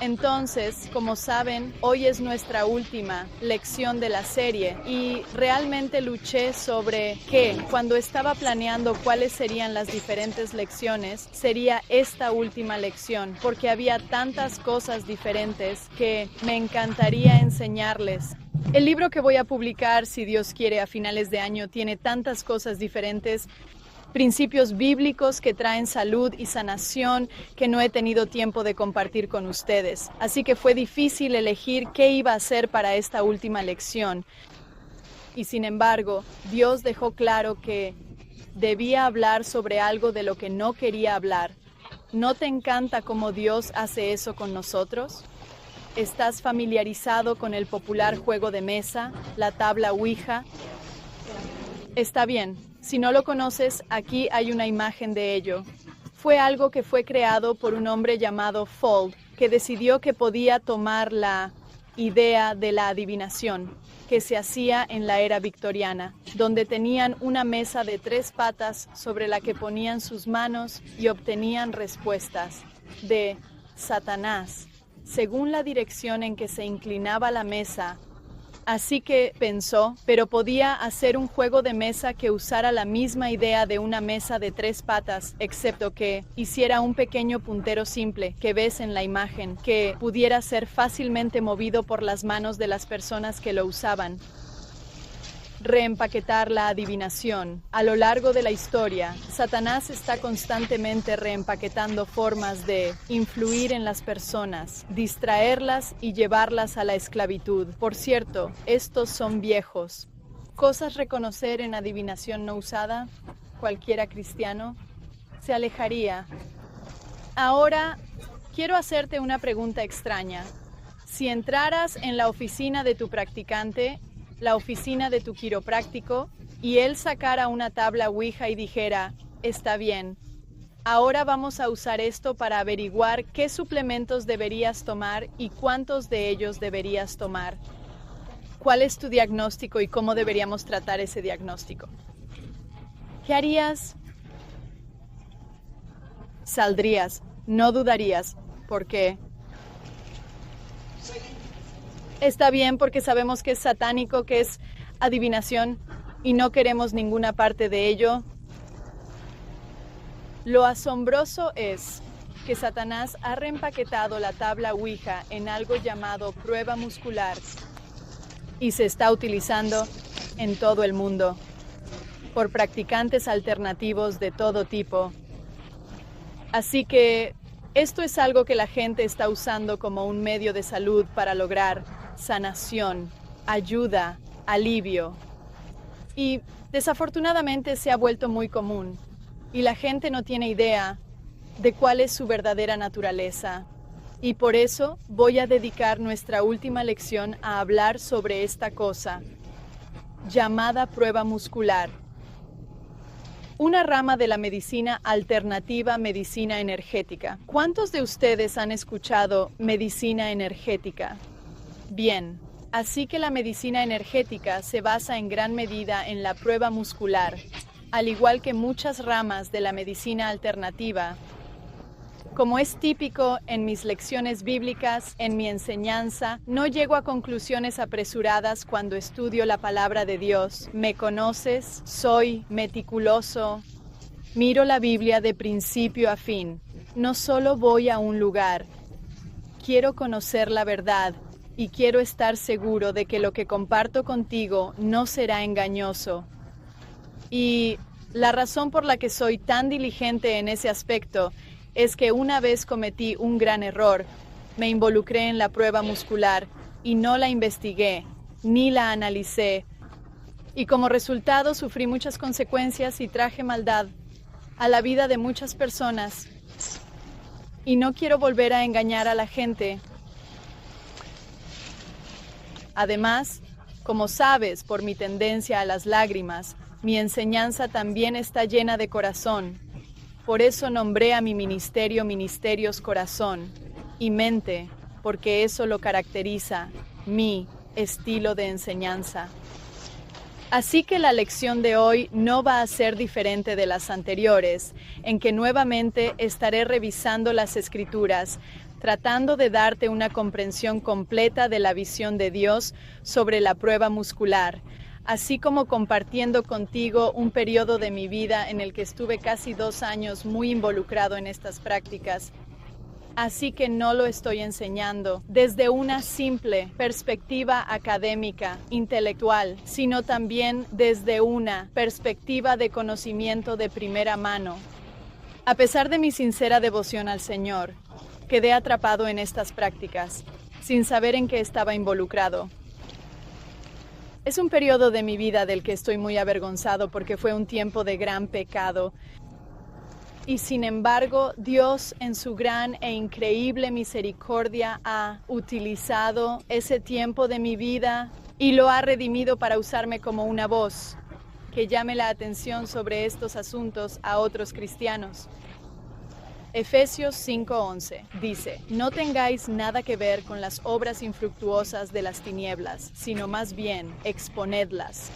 Entonces, como saben, hoy es nuestra última lección de la serie y realmente luché sobre que cuando estaba planeando cuáles serían las diferentes lecciones, sería esta última lección, porque había tantas cosas diferentes que me encantaría enseñarles. El libro que voy a publicar, si Dios quiere, a finales de año, tiene tantas cosas diferentes, principios bíblicos que traen salud y sanación que no he tenido tiempo de compartir con ustedes. Así que fue difícil elegir qué iba a hacer para esta última lección. Y sin embargo, Dios dejó claro que debía hablar sobre algo de lo que no quería hablar. ¿No te encanta cómo Dios hace eso con nosotros? ¿Estás familiarizado con el popular juego de mesa, la tabla Ouija? Está bien. Si no lo conoces, aquí hay una imagen de ello. Fue algo que fue creado por un hombre llamado Fold, que decidió que podía tomar la idea de la adivinación que se hacía en la era victoriana, donde tenían una mesa de 3 patas sobre la que ponían sus manos y obtenían respuestas de Satanás, según la dirección en que se inclinaba la mesa. Así que pensó, pero podía hacer un juego de mesa que usara la misma idea de una mesa de 3 patas, excepto que hiciera un pequeño puntero simple que ves en la imagen, que pudiera ser fácilmente movido por las manos de las personas que lo usaban. Reempaquetar la adivinación. A lo largo de la historia, Satanás está constantemente reempaquetando formas de influir en las personas, distraerlas y llevarlas a la esclavitud. Por cierto, estos son viejos. Cosas reconocer en adivinación no usada, cualquiera cristiano se alejaría. Ahora, quiero hacerte una pregunta extraña. Si entraras en la oficina de tu practicante, la oficina de tu quiropráctico, y él sacara una tabla Ouija y dijera, está bien, ahora vamos a usar esto para averiguar qué suplementos deberías tomar y cuántos de ellos deberías tomar. ¿Cuál es tu diagnóstico y cómo deberíamos tratar ese diagnóstico? ¿Qué harías? Saldrías, no dudarías. ¿Por qué? Está bien porque sabemos que es satánico, que es adivinación y no queremos ninguna parte de ello. Lo asombroso es que Satanás ha reempaquetado la tabla Ouija en algo llamado prueba muscular y se está utilizando en todo el mundo por practicantes alternativos de todo tipo. Así que esto es algo que la gente está usando como un medio de salud para lograr sanación, ayuda, alivio. Y desafortunadamente se ha vuelto muy común y la gente no tiene idea de cuál es su verdadera naturaleza. Y por eso voy a dedicar nuestra última lección a hablar sobre esta cosa, llamada prueba muscular. Una rama de la medicina alternativa, medicina energética. ¿Cuántos de ustedes han escuchado medicina energética? Bien, así que la medicina energética se basa en gran medida en la prueba muscular, al igual que muchas ramas de la medicina alternativa. Como es típico en mis lecciones bíblicas, en mi enseñanza, no llego a conclusiones apresuradas cuando estudio la palabra de Dios. ¿Me conoces? Soy meticuloso. Miro la Biblia de principio a fin. No solo voy a un lugar. Quiero conocer la verdad y quiero estar seguro de que lo que comparto contigo no será engañoso. Y la razón por la que soy tan diligente en ese aspecto es que una vez cometí un gran error. Me involucré en la prueba muscular y no la investigué, ni la analicé. Y como resultado sufrí muchas consecuencias y traje maldad a la vida de muchas personas. Y no quiero volver a engañar a la gente. Además, como sabes por mi tendencia a las lágrimas, mi enseñanza también está llena de corazón. Por eso nombré a mi ministerio Ministerios Corazón y Mente, porque eso lo caracteriza, mi estilo de enseñanza. Así que la lección de hoy no va a ser diferente de las anteriores, en que nuevamente estaré revisando las Escrituras, tratando de darte una comprensión completa de la visión de Dios sobre la prueba muscular, así como compartiendo contigo un periodo de mi vida en el que estuve casi 2 años muy involucrado en estas prácticas. Así que no lo estoy enseñando desde una simple perspectiva académica, intelectual, sino también desde una perspectiva de conocimiento de primera mano. A pesar de mi sincera devoción al Señor, quedé atrapado en estas prácticas, sin saber en qué estaba involucrado. Es un periodo de mi vida del que estoy muy avergonzado porque fue un tiempo de gran pecado. Y sin embargo, Dios en su gran e increíble misericordia ha utilizado ese tiempo de mi vida y lo ha redimido para usarme como una voz que llame la atención sobre estos asuntos a otros cristianos. Efesios 5:11 dice: no tengáis nada que ver con las obras infructuosas de las tinieblas, sino más bien exponedlas.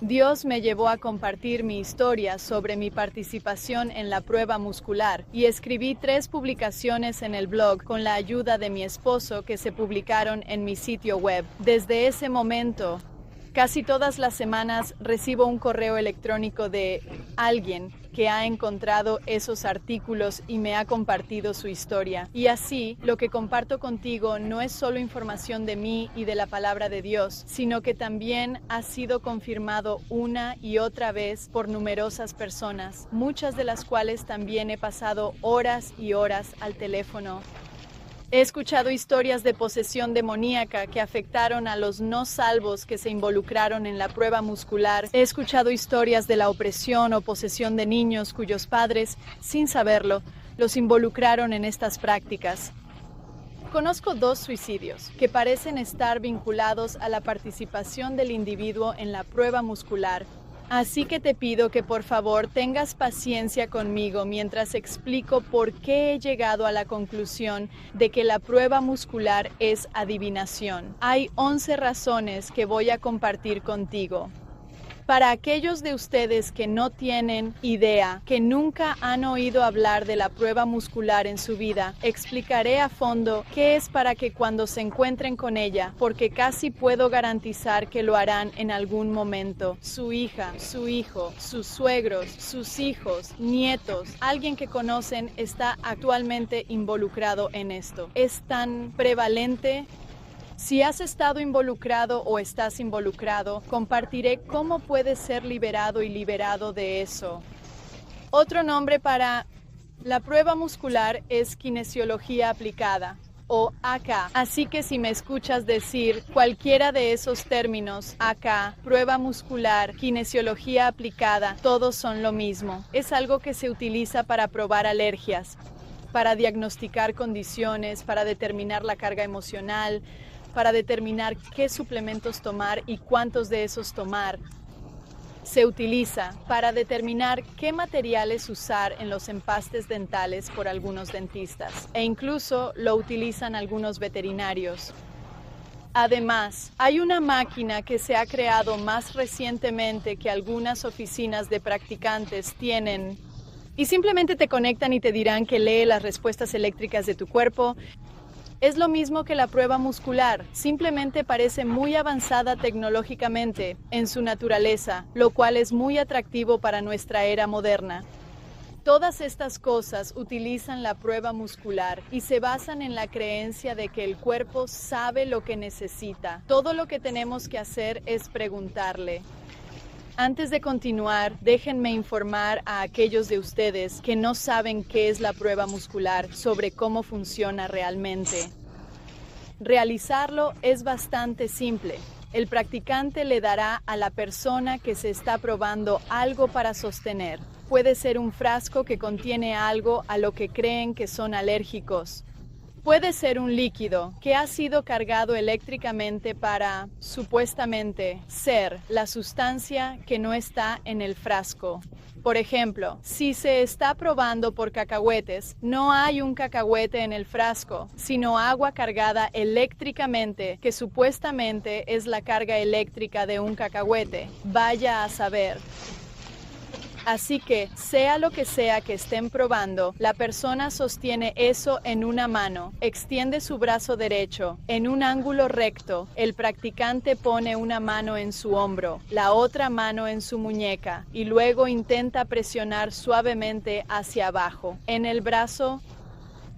Dios me llevó a compartir mi historia sobre mi participación en la prueba muscular y escribí 3 publicaciones en el blog con la ayuda de mi esposo que se publicaron en mi sitio web. Desde ese momento, casi todas las semanas recibo un correo electrónico de alguien que ha encontrado esos artículos y me ha compartido su historia. Y así, lo que comparto contigo no es solo información de mí y de la palabra de Dios, sino que también ha sido confirmado una y otra vez por numerosas personas, muchas de las cuales también he pasado horas y horas al teléfono. He escuchado historias de posesión demoníaca que afectaron a los no salvos que se involucraron en la prueba muscular. He escuchado historias de la opresión o posesión de niños cuyos padres, sin saberlo, los involucraron en estas prácticas. Conozco 2 suicidios que parecen estar vinculados a la participación del individuo en la prueba muscular. Así que te pido que por favor tengas paciencia conmigo mientras explico por qué he llegado a la conclusión de que la prueba muscular es adivinación. Hay 11 razones que voy a compartir contigo. Para aquellos de ustedes que no tienen idea, que nunca han oído hablar de la prueba muscular en su vida, explicaré a fondo qué es para que cuando se encuentren con ella, porque casi puedo garantizar que lo harán en algún momento. Su hija, su hijo, sus suegros, sus hijos, nietos, alguien que conocen está actualmente involucrado en esto. Es tan prevalente. Si has estado involucrado o estás involucrado, compartiré cómo puedes ser liberado y liberado de eso. Otro nombre para la prueba muscular es kinesiología aplicada, o AK. Así que si me escuchas decir cualquiera de esos términos, AK, prueba muscular, kinesiología aplicada, todos son lo mismo. Es algo que se utiliza para probar alergias, para diagnosticar condiciones, para determinar la carga emocional, para determinar qué suplementos tomar y cuántos de esos tomar. Se utiliza para determinar qué materiales usar en los empastes dentales por algunos dentistas, e incluso lo utilizan algunos veterinarios. Además, hay una máquina que se ha creado más recientemente que algunas oficinas de practicantes tienen, y simplemente te conectan y te dirán que lee las respuestas eléctricas de tu cuerpo. Es lo mismo que la prueba muscular, simplemente parece muy avanzada tecnológicamente en su naturaleza, lo cual es muy atractivo para nuestra era moderna. Todas estas cosas utilizan la prueba muscular y se basan en la creencia de que el cuerpo sabe lo que necesita. Todo lo que tenemos que hacer es preguntarle. Antes de continuar, déjenme informar a aquellos de ustedes que no saben qué es la prueba muscular sobre cómo funciona realmente. Realizarlo es bastante simple. El practicante le dará a la persona que se está probando algo para sostener. Puede ser un frasco que contiene algo a lo que creen que son alérgicos. Puede ser un líquido que ha sido cargado eléctricamente para, supuestamente, ser la sustancia que no está en el frasco. Por ejemplo, si se está probando por cacahuetes, no hay un cacahuete en el frasco, sino agua cargada eléctricamente, que supuestamente es la carga eléctrica de un cacahuete. Vaya a saber. Así que, sea lo que sea que estén probando, la persona sostiene eso en una mano, extiende su brazo derecho, en un ángulo recto, el practicante pone una mano en su hombro, la otra mano en su muñeca, y luego intenta presionar suavemente hacia abajo, en el brazo.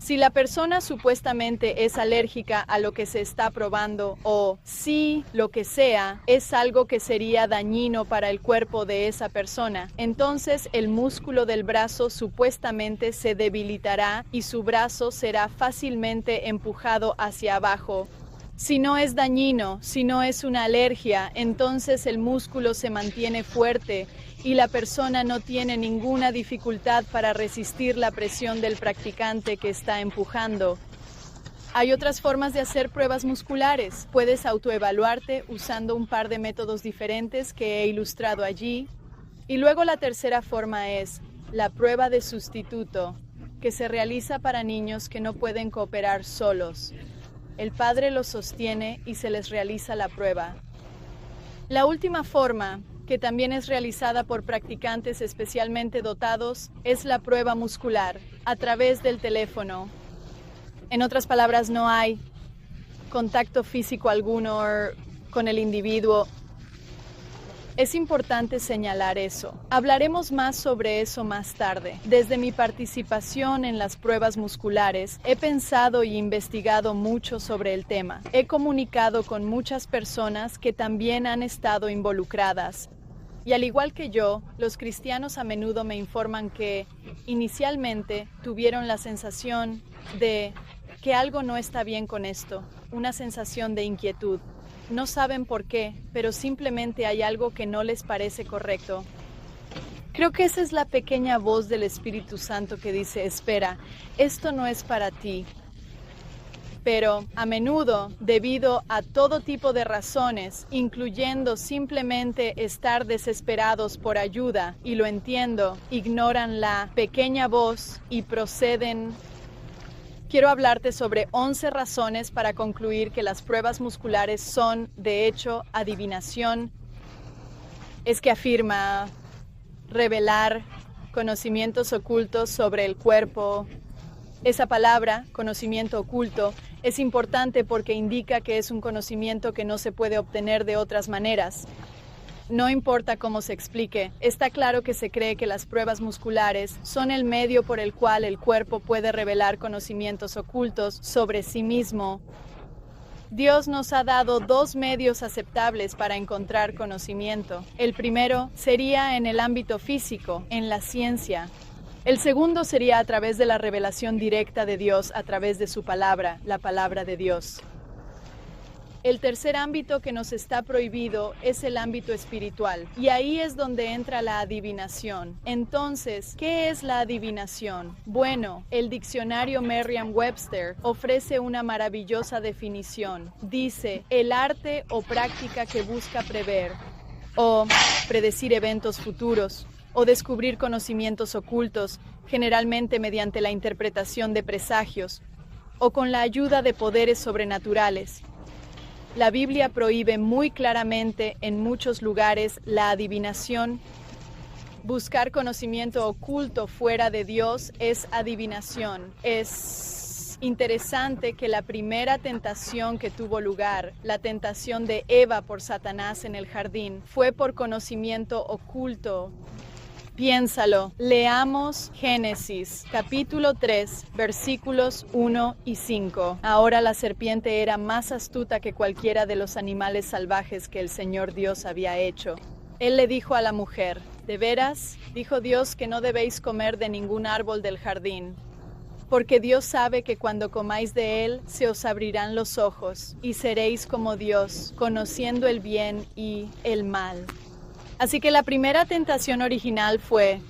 Si la persona supuestamente es alérgica a lo que se está probando o si lo que sea es algo que sería dañino para el cuerpo de esa persona, entonces el músculo del brazo supuestamente se debilitará y su brazo será fácilmente empujado hacia abajo. Si no es dañino, si no es una alergia, entonces el músculo se mantiene fuerte y la persona no tiene ninguna dificultad para resistir la presión del practicante que está empujando. Hay otras formas de hacer pruebas musculares. Puedes autoevaluarte usando un par de métodos diferentes que he ilustrado allí. Y luego la tercera forma es la prueba de sustituto, que se realiza para niños que no pueden cooperar solos. El padre los sostiene y se les realiza la prueba. La última forma, que también es realizada por practicantes especialmente dotados, es la prueba muscular, a través del teléfono. En otras palabras, no hay contacto físico alguno con el individuo. Es importante señalar eso. Hablaremos más sobre eso más tarde. Desde mi participación en las pruebas musculares, he pensado y investigado mucho sobre el tema. He comunicado con muchas personas que también han estado involucradas. Y al igual que yo, los cristianos a menudo me informan que, inicialmente, tuvieron la sensación de que algo no está bien con esto, una sensación de inquietud. No saben por qué, pero simplemente hay algo que no les parece correcto. Creo que esa es la pequeña voz del Espíritu Santo que dice, espera, esto no es para ti. Pero, a menudo, debido a todo tipo de razones, incluyendo simplemente estar desesperados por ayuda, y lo entiendo, ignoran la pequeña voz y proceden. Quiero hablarte sobre 11 razones para concluir que las pruebas musculares son, de hecho, adivinación. Es que afirma revelar conocimientos ocultos sobre el cuerpo. Esa palabra, conocimiento oculto, es importante porque indica que es un conocimiento que no se puede obtener de otras maneras. No importa cómo se explique, está claro que se cree que las pruebas musculares son el medio por el cual el cuerpo puede revelar conocimientos ocultos sobre sí mismo. Dios nos ha dado dos medios aceptables para encontrar conocimiento. El primero sería en el ámbito físico, en la ciencia. El segundo sería a través de la revelación directa de Dios a través de su palabra, la palabra de Dios. El tercer ámbito que nos está prohibido es el ámbito espiritual, y ahí es donde entra la adivinación. Entonces, ¿qué es la adivinación? Bueno, el diccionario Merriam-Webster ofrece una maravillosa definición. Dice, el arte o práctica que busca prever, o predecir eventos futuros, o descubrir conocimientos ocultos, generalmente mediante la interpretación de presagios, o con la ayuda de poderes sobrenaturales. La Biblia prohíbe muy claramente en muchos lugares la adivinación. Buscar conocimiento oculto fuera de Dios es adivinación. Es interesante que la primera tentación que tuvo lugar, la tentación de Eva por Satanás en el jardín, fue por conocimiento oculto. Piénsalo. Leamos Génesis, capítulo 3, versículos 1 y 5. Ahora la serpiente era más astuta que cualquiera de los animales salvajes que el Señor Dios había hecho. Él le dijo a la mujer, ¿de veras? Dijo Dios que no debéis comer de ningún árbol del jardín. Porque Dios sabe que cuando comáis de él, se os abrirán los ojos, y seréis como Dios, conociendo el bien y el mal. Así que la primera tentación original fue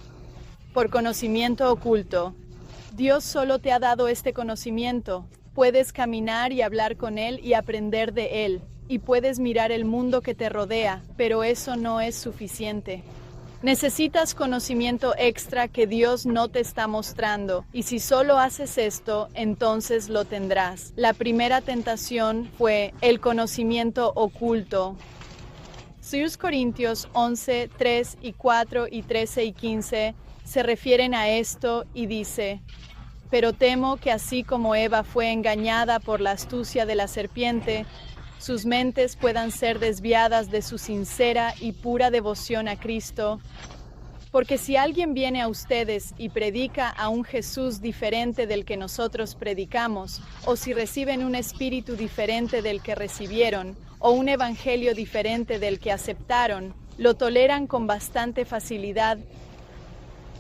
por conocimiento oculto. Dios solo te ha dado este conocimiento. Puedes caminar y hablar con Él y aprender de Él. Y puedes mirar el mundo que te rodea, pero eso no es suficiente. Necesitas conocimiento extra que Dios no te está mostrando. Y si solo haces esto, entonces lo tendrás. La primera tentación fue el conocimiento oculto. 2 Corintios 11, 3 y 4 y 13 y 15 se refieren a esto y dice: pero temo que así como Eva fue engañada por la astucia de la serpiente, sus mentes puedan ser desviadas de su sincera y pura devoción a Cristo. Porque si alguien viene a ustedes y predica a un Jesús diferente del que nosotros predicamos, o si reciben un espíritu diferente del que recibieron, o un evangelio diferente del que aceptaron, lo toleran con bastante facilidad.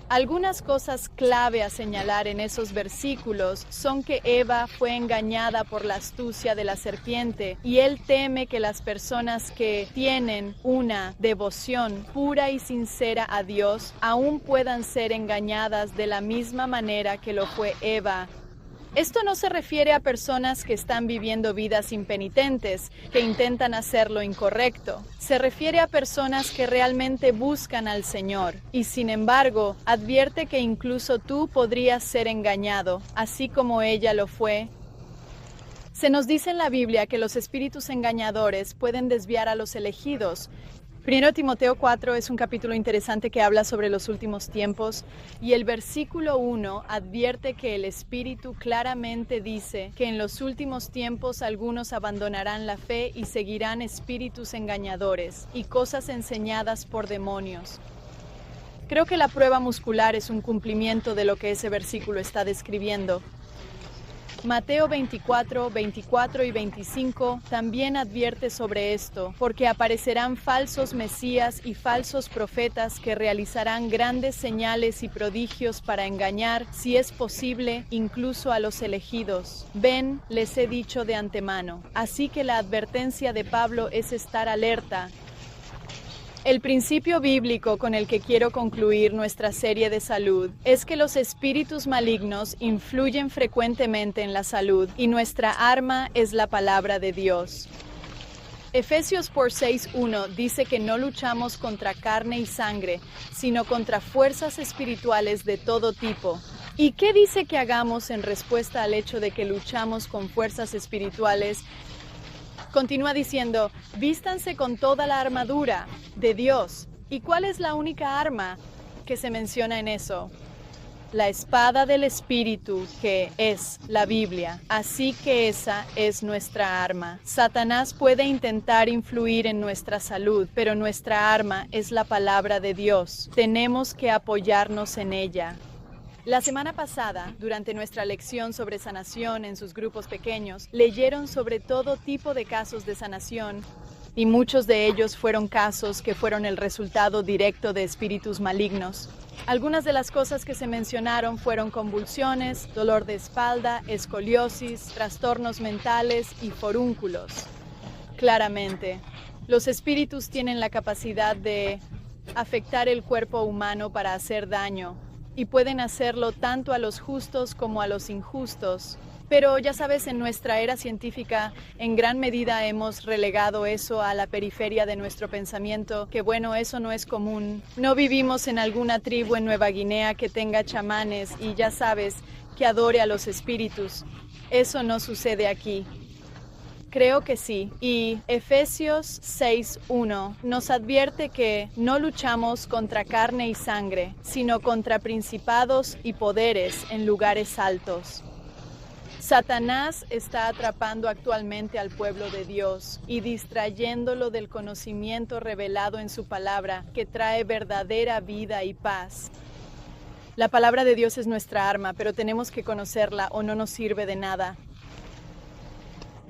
Algunas cosas clave a señalar en esos versículos son que Eva fue engañada por la astucia de la serpiente y él teme que las personas que tienen una devoción pura y sincera a Dios aún puedan ser engañadas de la misma manera que lo fue Eva. Esto no se refiere a personas que están viviendo vidas impenitentes, que intentan hacer lo incorrecto. Se refiere a personas que realmente buscan al Señor. Y sin embargo, advierte que incluso tú podrías ser engañado, así como ella lo fue. Se nos dice en la Biblia que los espíritus engañadores pueden desviar a los elegidos. 1 Timoteo 4 es un capítulo interesante que habla sobre los últimos tiempos y el versículo 1 advierte que el Espíritu claramente dice que en los últimos tiempos algunos abandonarán la fe y seguirán espíritus engañadores y cosas enseñadas por demonios. Creo que la prueba muscular es un cumplimiento de lo que ese versículo está describiendo. Mateo 24, 24 y 25 también advierte sobre esto, porque aparecerán falsos mesías y falsos profetas que realizarán grandes señales y prodigios para engañar, si es posible, incluso a los elegidos. Ven, les he dicho de antemano. Así que la advertencia de Pablo es estar alerta. El principio bíblico con el que quiero concluir nuestra serie de salud es que los espíritus malignos influyen frecuentemente en la salud y nuestra arma es la palabra de Dios. Efesios 6:1 dice que no luchamos contra carne y sangre, sino contra fuerzas espirituales de todo tipo. ¿Y qué dice que hagamos en respuesta al hecho de que luchamos con fuerzas espirituales? Continúa diciendo, vístanse con toda la armadura de Dios. ¿Y cuál es la única arma que se menciona en eso? La espada del Espíritu, que es la Biblia. Así que esa es nuestra arma. Satanás puede intentar influir en nuestra salud, pero nuestra arma es la palabra de Dios. Tenemos que apoyarnos en ella. La semana pasada, durante nuestra lección sobre sanación en sus grupos pequeños, leyeron sobre todo tipo de casos de sanación y muchos de ellos fueron casos que fueron el resultado directo de espíritus malignos. Algunas de las cosas que se mencionaron fueron convulsiones, dolor de espalda, escoliosis, trastornos mentales y forúnculos. Claramente, los espíritus tienen la capacidad de afectar el cuerpo humano para hacer daño. Y pueden hacerlo tanto a los justos como a los injustos. Pero ya sabes, en nuestra era científica, en gran medida hemos relegado eso a la periferia de nuestro pensamiento, que bueno, eso no es común. No vivimos en alguna tribu en Nueva Guinea que tenga chamanes y ya sabes, que adore a los espíritus. Eso no sucede aquí. Creo que sí. Y Efesios 6:1 nos advierte que no luchamos contra carne y sangre, sino contra principados y poderes en lugares altos. Satanás está atrapando actualmente al pueblo de Dios y distrayéndolo del conocimiento revelado en su palabra, que trae verdadera vida y paz. La palabra de Dios es nuestra arma, pero tenemos que conocerla o no nos sirve de nada.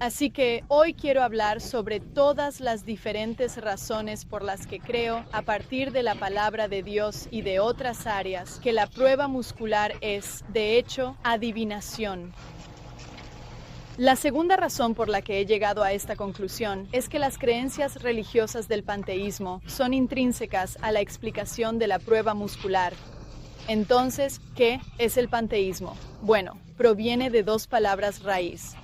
Así que hoy quiero hablar sobre todas las diferentes razones por las que creo, a partir de la palabra de Dios y de otras áreas, que la prueba muscular es, de hecho, adivinación. La segunda razón por la que he llegado a esta conclusión es que las creencias religiosas del panteísmo son intrínsecas a la explicación de la prueba muscular. Entonces, ¿qué es el panteísmo? Bueno, proviene de dos palabras raíz.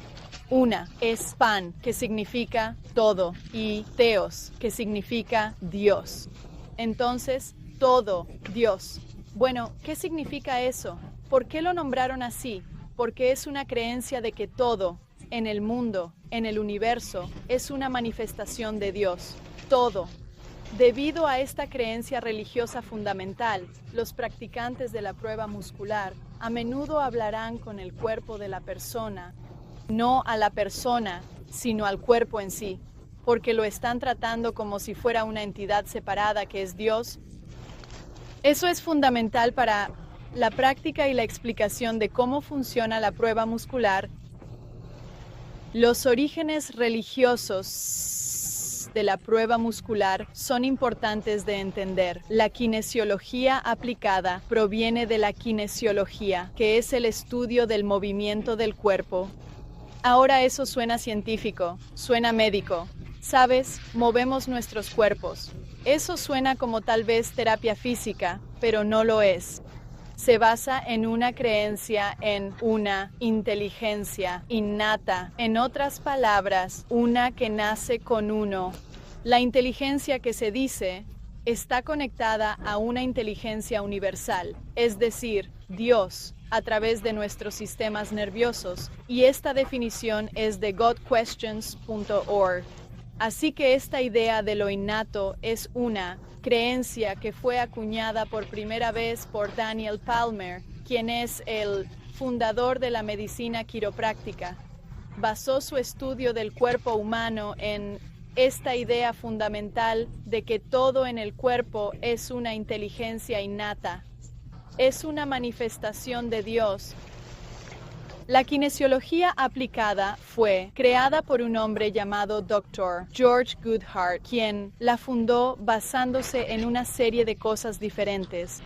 Una es pan, que significa todo, y theos, que significa Dios. Entonces, todo, Dios. Bueno, ¿qué significa eso? ¿Por qué lo nombraron así? Porque es una creencia de que todo, en el mundo, en el universo, es una manifestación de Dios. Todo. Debido a esta creencia religiosa fundamental, los practicantes de la prueba muscular a menudo hablarán con el cuerpo de la persona, no a la persona, sino al cuerpo en sí, porque lo están tratando como si fuera una entidad separada que es Dios. Eso es fundamental para la práctica y la explicación de cómo funciona la prueba muscular. Los orígenes religiosos de la prueba muscular son importantes de entender. La kinesiología aplicada proviene de la kinesiología, que es el estudio del movimiento del cuerpo. Ahora eso suena científico, suena médico. ¿Sabes? Movemos nuestros cuerpos. Eso suena como tal vez terapia física, pero no lo es. Se basa en una creencia en una inteligencia innata, en otras palabras, una que nace con uno. La inteligencia que se dice está conectada a una inteligencia universal, es decir, Dios, a través de nuestros sistemas nerviosos, y esta definición es de godquestions.org. Así que esta idea de lo innato es una creencia que fue acuñada por primera vez por Daniel Palmer, quien es el fundador de la medicina quiropráctica. Basó su estudio del cuerpo humano en esta idea fundamental de que todo en el cuerpo es una inteligencia innata. Es una manifestación de Dios. La kinesiología aplicada fue creada por un hombre llamado Dr. George Goodhart, quien la fundó basándose en una serie de cosas diferentes.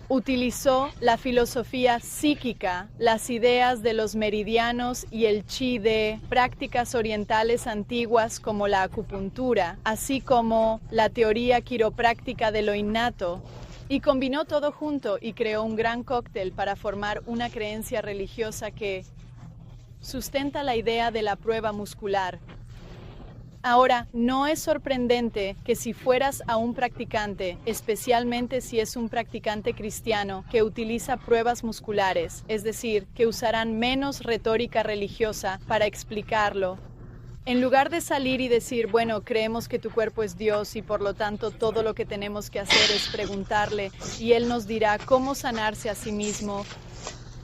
Utilizó la filosofía psíquica, las ideas de los meridianos y el chi de prácticas orientales antiguas como la acupuntura, así como la teoría quiropráctica de lo innato, y combinó todo junto y creó un gran cóctel para formar una creencia religiosa que sustenta la idea de la prueba muscular. Ahora, no es sorprendente que si fueras a un practicante, especialmente si es un practicante cristiano que utiliza pruebas musculares, es decir, que usarán menos retórica religiosa para explicarlo, en lugar de salir y decir, bueno, creemos que tu cuerpo es Dios y por lo tanto todo lo que tenemos que hacer es preguntarle y Él nos dirá cómo sanarse a sí mismo.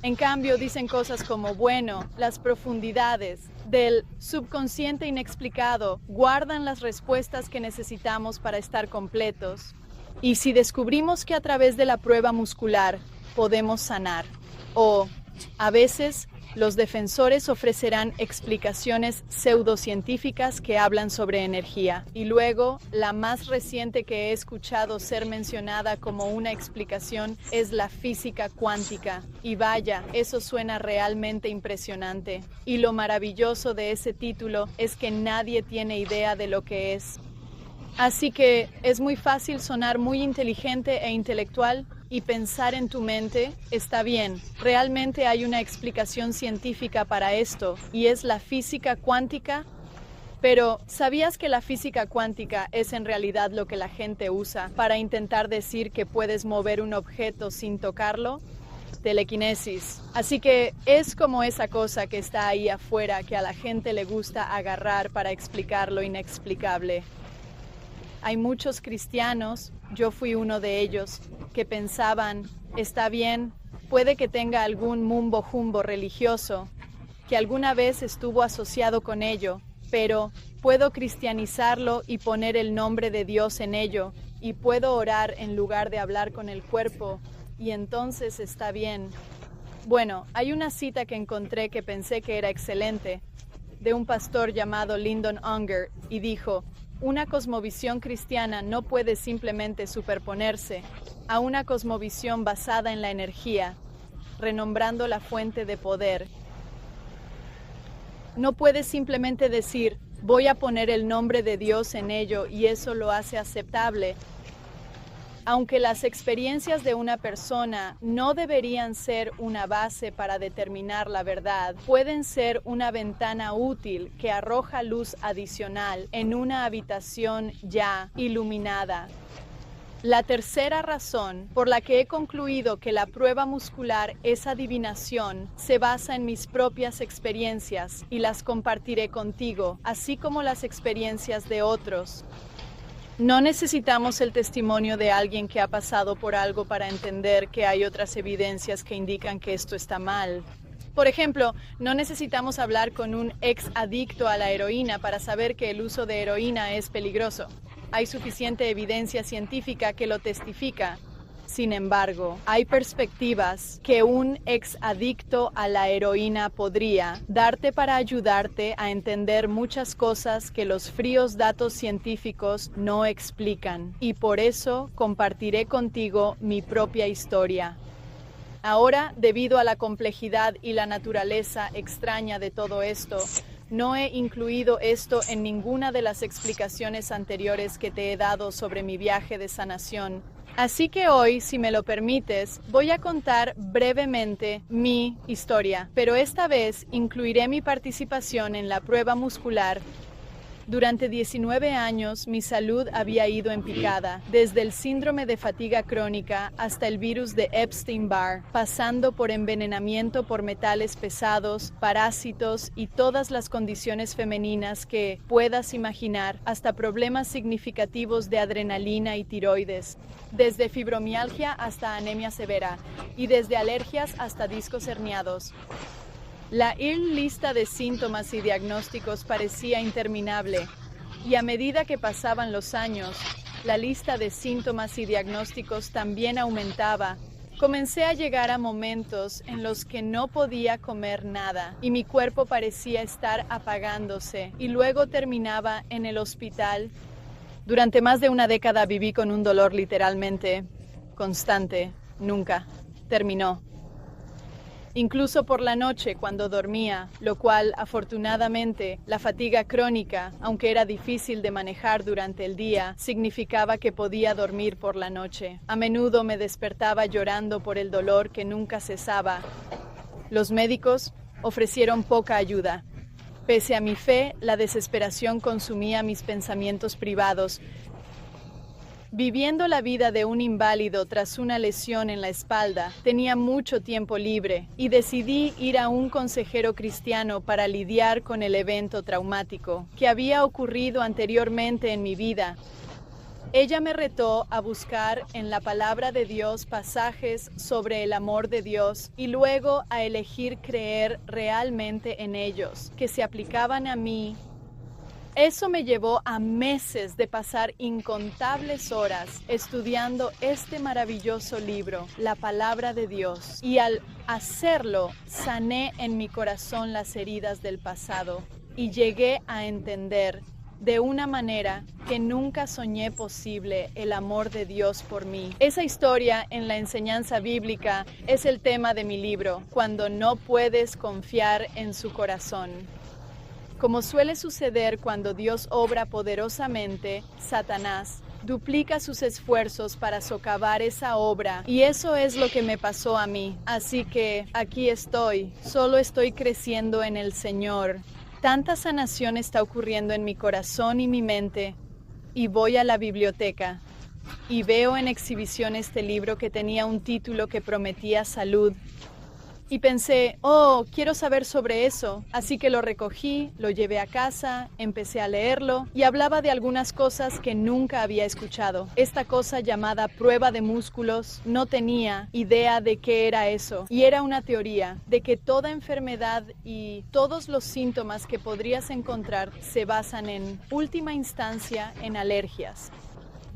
En cambio, dicen cosas como, bueno, las profundidades del subconsciente inexplicado guardan las respuestas que necesitamos para estar completos. Y si descubrimos que a través de la prueba muscular podemos sanar, o a veces los defensores ofrecerán explicaciones pseudocientíficas que hablan sobre energía. Y luego, la más reciente que he escuchado ser mencionada como una explicación es la física cuántica. Y vaya, eso suena realmente impresionante. Y lo maravilloso de ese título es que nadie tiene idea de lo que es. Así que es muy fácil sonar muy inteligente e intelectual y pensar en tu mente, está bien, realmente hay una explicación científica para esto y es la física cuántica. Pero, ¿sabías que la física cuántica es en realidad lo que la gente usa para intentar decir que puedes mover un objeto sin tocarlo? Telequinesis. Así que es como esa cosa que está ahí afuera que a la gente le gusta agarrar para explicar lo inexplicable. Hay muchos cristianos, yo fui uno de ellos, que pensaban, está bien, puede que tenga algún mumbo jumbo religioso, que alguna vez estuvo asociado con ello, pero puedo cristianizarlo y poner el nombre de Dios en ello, y puedo orar en lugar de hablar con el cuerpo, y entonces está bien. Bueno, hay una cita que encontré que pensé que era excelente, de un pastor llamado Lyndon Unger, y dijo, una cosmovisión cristiana no puede simplemente superponerse a una cosmovisión basada en la energía, renombrando la fuente de poder. No puede simplemente decir, voy a poner el nombre de Dios en ello y eso lo hace aceptable. Aunque las experiencias de una persona no deberían ser una base para determinar la verdad, pueden ser una ventana útil que arroja luz adicional en una habitación ya iluminada. La tercera razón por la que he concluido que la prueba muscular es adivinación se basa en mis propias experiencias y las compartiré contigo, así como las experiencias de otros. No necesitamos el testimonio de alguien que ha pasado por algo para entender que hay otras evidencias que indican que esto está mal. Por ejemplo, no necesitamos hablar con un ex adicto a la heroína para saber que el uso de heroína es peligroso. Hay suficiente evidencia científica que lo testifica. Sin embargo, hay perspectivas que un ex adicto a la heroína podría darte para ayudarte a entender muchas cosas que los fríos datos científicos no explican. Y por eso compartiré contigo mi propia historia. Ahora, debido a la complejidad y la naturaleza extraña de todo esto, no he incluido esto en ninguna de las explicaciones anteriores que te he dado sobre mi viaje de sanación. Así que hoy, si me lo permites, voy a contar brevemente mi historia, pero esta vez incluiré mi participación en la prueba muscular. Durante 19 años, mi salud había ido en picada, desde el síndrome de fatiga crónica hasta el virus de Epstein-Barr, pasando por envenenamiento por metales pesados, parásitos y todas las condiciones femeninas que puedas imaginar, hasta problemas significativos de adrenalina y tiroides, desde fibromialgia hasta anemia severa, y desde alergias hasta discos herniados. La lista de síntomas y diagnósticos parecía interminable, y a medida que pasaban los años, la lista de síntomas y diagnósticos también aumentaba. Comencé a llegar a momentos en los que no podía comer nada, y mi cuerpo parecía estar apagándose, y luego terminaba en el hospital. Durante más de una década viví con un dolor literalmente constante. Nunca terminó. Incluso por la noche cuando dormía, lo cual, afortunadamente, la fatiga crónica, aunque era difícil de manejar durante el día, significaba que podía dormir por la noche. A menudo me despertaba llorando por el dolor que nunca cesaba. Los médicos ofrecieron poca ayuda. Pese a mi fe, la desesperación consumía mis pensamientos privados. Viviendo la vida de un inválido tras una lesión en la espalda, tenía mucho tiempo libre y decidí ir a un consejero cristiano para lidiar con el evento traumático que había ocurrido anteriormente en mi vida. Ella me retó a buscar en la palabra de Dios pasajes sobre el amor de Dios y luego a elegir creer realmente en ellos, que se aplicaban a mí. Eso me llevó a meses de pasar incontables horas estudiando este maravilloso libro, la Palabra de Dios. Y al hacerlo, sané en mi corazón las heridas del pasado y llegué a entender de una manera que nunca soñé posible el amor de Dios por mí. Esa historia en la enseñanza bíblica es el tema de mi libro, Cuando no puedes confiar en su corazón. Como suele suceder cuando Dios obra poderosamente, Satanás duplica sus esfuerzos para socavar esa obra, y eso es lo que me pasó a mí. Así que aquí estoy, solo estoy creciendo en el Señor. Tanta sanación está ocurriendo en mi corazón y mi mente, y voy a la biblioteca y veo en exhibición este libro que tenía un título que prometía salud. Y pensé, quiero saber sobre eso. Así que lo recogí, lo llevé a casa, empecé a leerlo y hablaba de algunas cosas que nunca había escuchado. Esta cosa llamada prueba de músculos, no tenía idea de qué era eso. Y era una teoría de que toda enfermedad y todos los síntomas que podrías encontrar se basan en última instancia en alergias.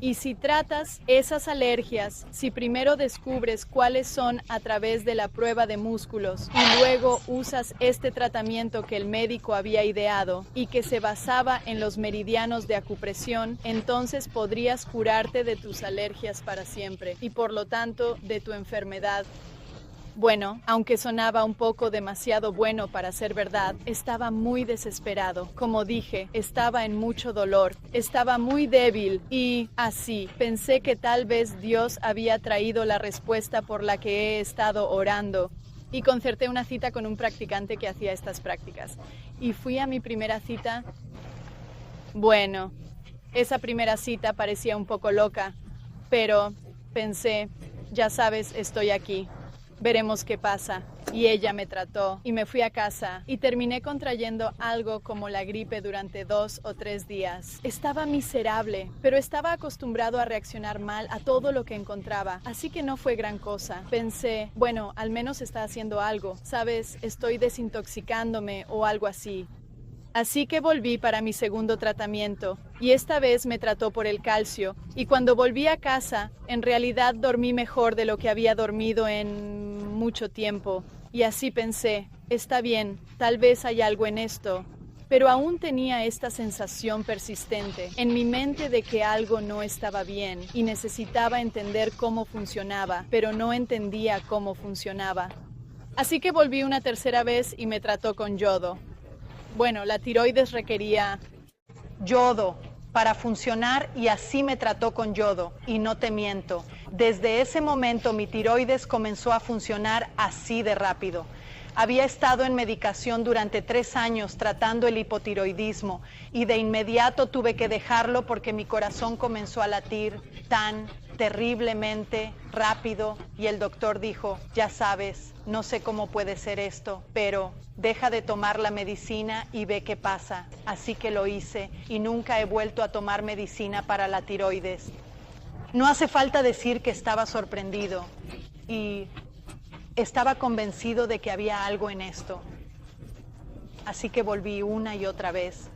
Y si tratas esas alergias, si primero descubres cuáles son a través de la prueba de músculos y luego usas este tratamiento que el médico había ideado y que se basaba en los meridianos de acupresión, entonces podrías curarte de tus alergias para siempre y por lo tanto de tu enfermedad. Bueno, aunque sonaba un poco demasiado bueno para ser verdad, estaba muy desesperado. Como dije, estaba en mucho dolor, estaba muy débil y, así, pensé que tal vez Dios había traído la respuesta por la que he estado orando. Y concerté una cita con un practicante que hacía estas prácticas. Y fui a mi primera cita. Bueno, esa primera cita parecía un poco loca, pero pensé, ya sabes, estoy aquí. Veremos qué pasa. Y ella me trató y me fui a casa y terminé contrayendo algo como la gripe durante 2 o 3 días. Estaba miserable, pero estaba acostumbrado a reaccionar mal a todo lo que encontraba, así que no fue gran cosa. Pensé, bueno, al menos está haciendo algo, ¿sabes? Estoy desintoxicándome o algo así. Así que volví para mi segundo tratamiento, y esta vez me trató por el calcio, y cuando volví a casa, en realidad dormí mejor de lo que había dormido en mucho tiempo, y así pensé, está bien, tal vez hay algo en esto, pero aún tenía esta sensación persistente en mi mente de que algo no estaba bien, y necesitaba entender cómo funcionaba, pero no entendía cómo funcionaba. Así que volví una tercera vez y me trató con yodo. Bueno, la tiroides requería yodo para funcionar y así me trató con yodo. Y no te miento, desde ese momento mi tiroides comenzó a funcionar así de rápido. Había estado en medicación durante 3 años tratando el hipotiroidismo y de inmediato tuve que dejarlo porque mi corazón comenzó a latir tan terriblemente rápido y el doctor dijo, ya sabes, no sé cómo puede ser esto, pero deja de tomar la medicina y ve qué pasa. Así que lo hice y nunca he vuelto a tomar medicina para la tiroides. No hace falta decir que estaba sorprendido y estaba convencido de que había algo en esto. Así que volví una y otra vez.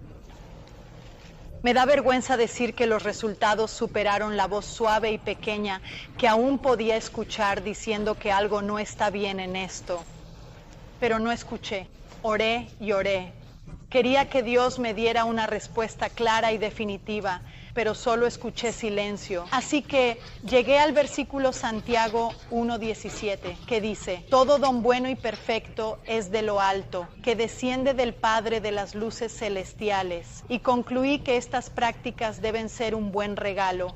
Me da vergüenza decir que los resultados superaron la voz suave y pequeña que aún podía escuchar diciendo que algo no está bien en esto. Pero no escuché. Oré y oré. Quería que Dios me diera una respuesta clara y definitiva, pero solo escuché silencio. Así que llegué al versículo Santiago 1:17, que dice, todo don bueno y perfecto es de lo alto, que desciende del Padre de las luces celestiales. Y concluí que estas prácticas deben ser un buen regalo.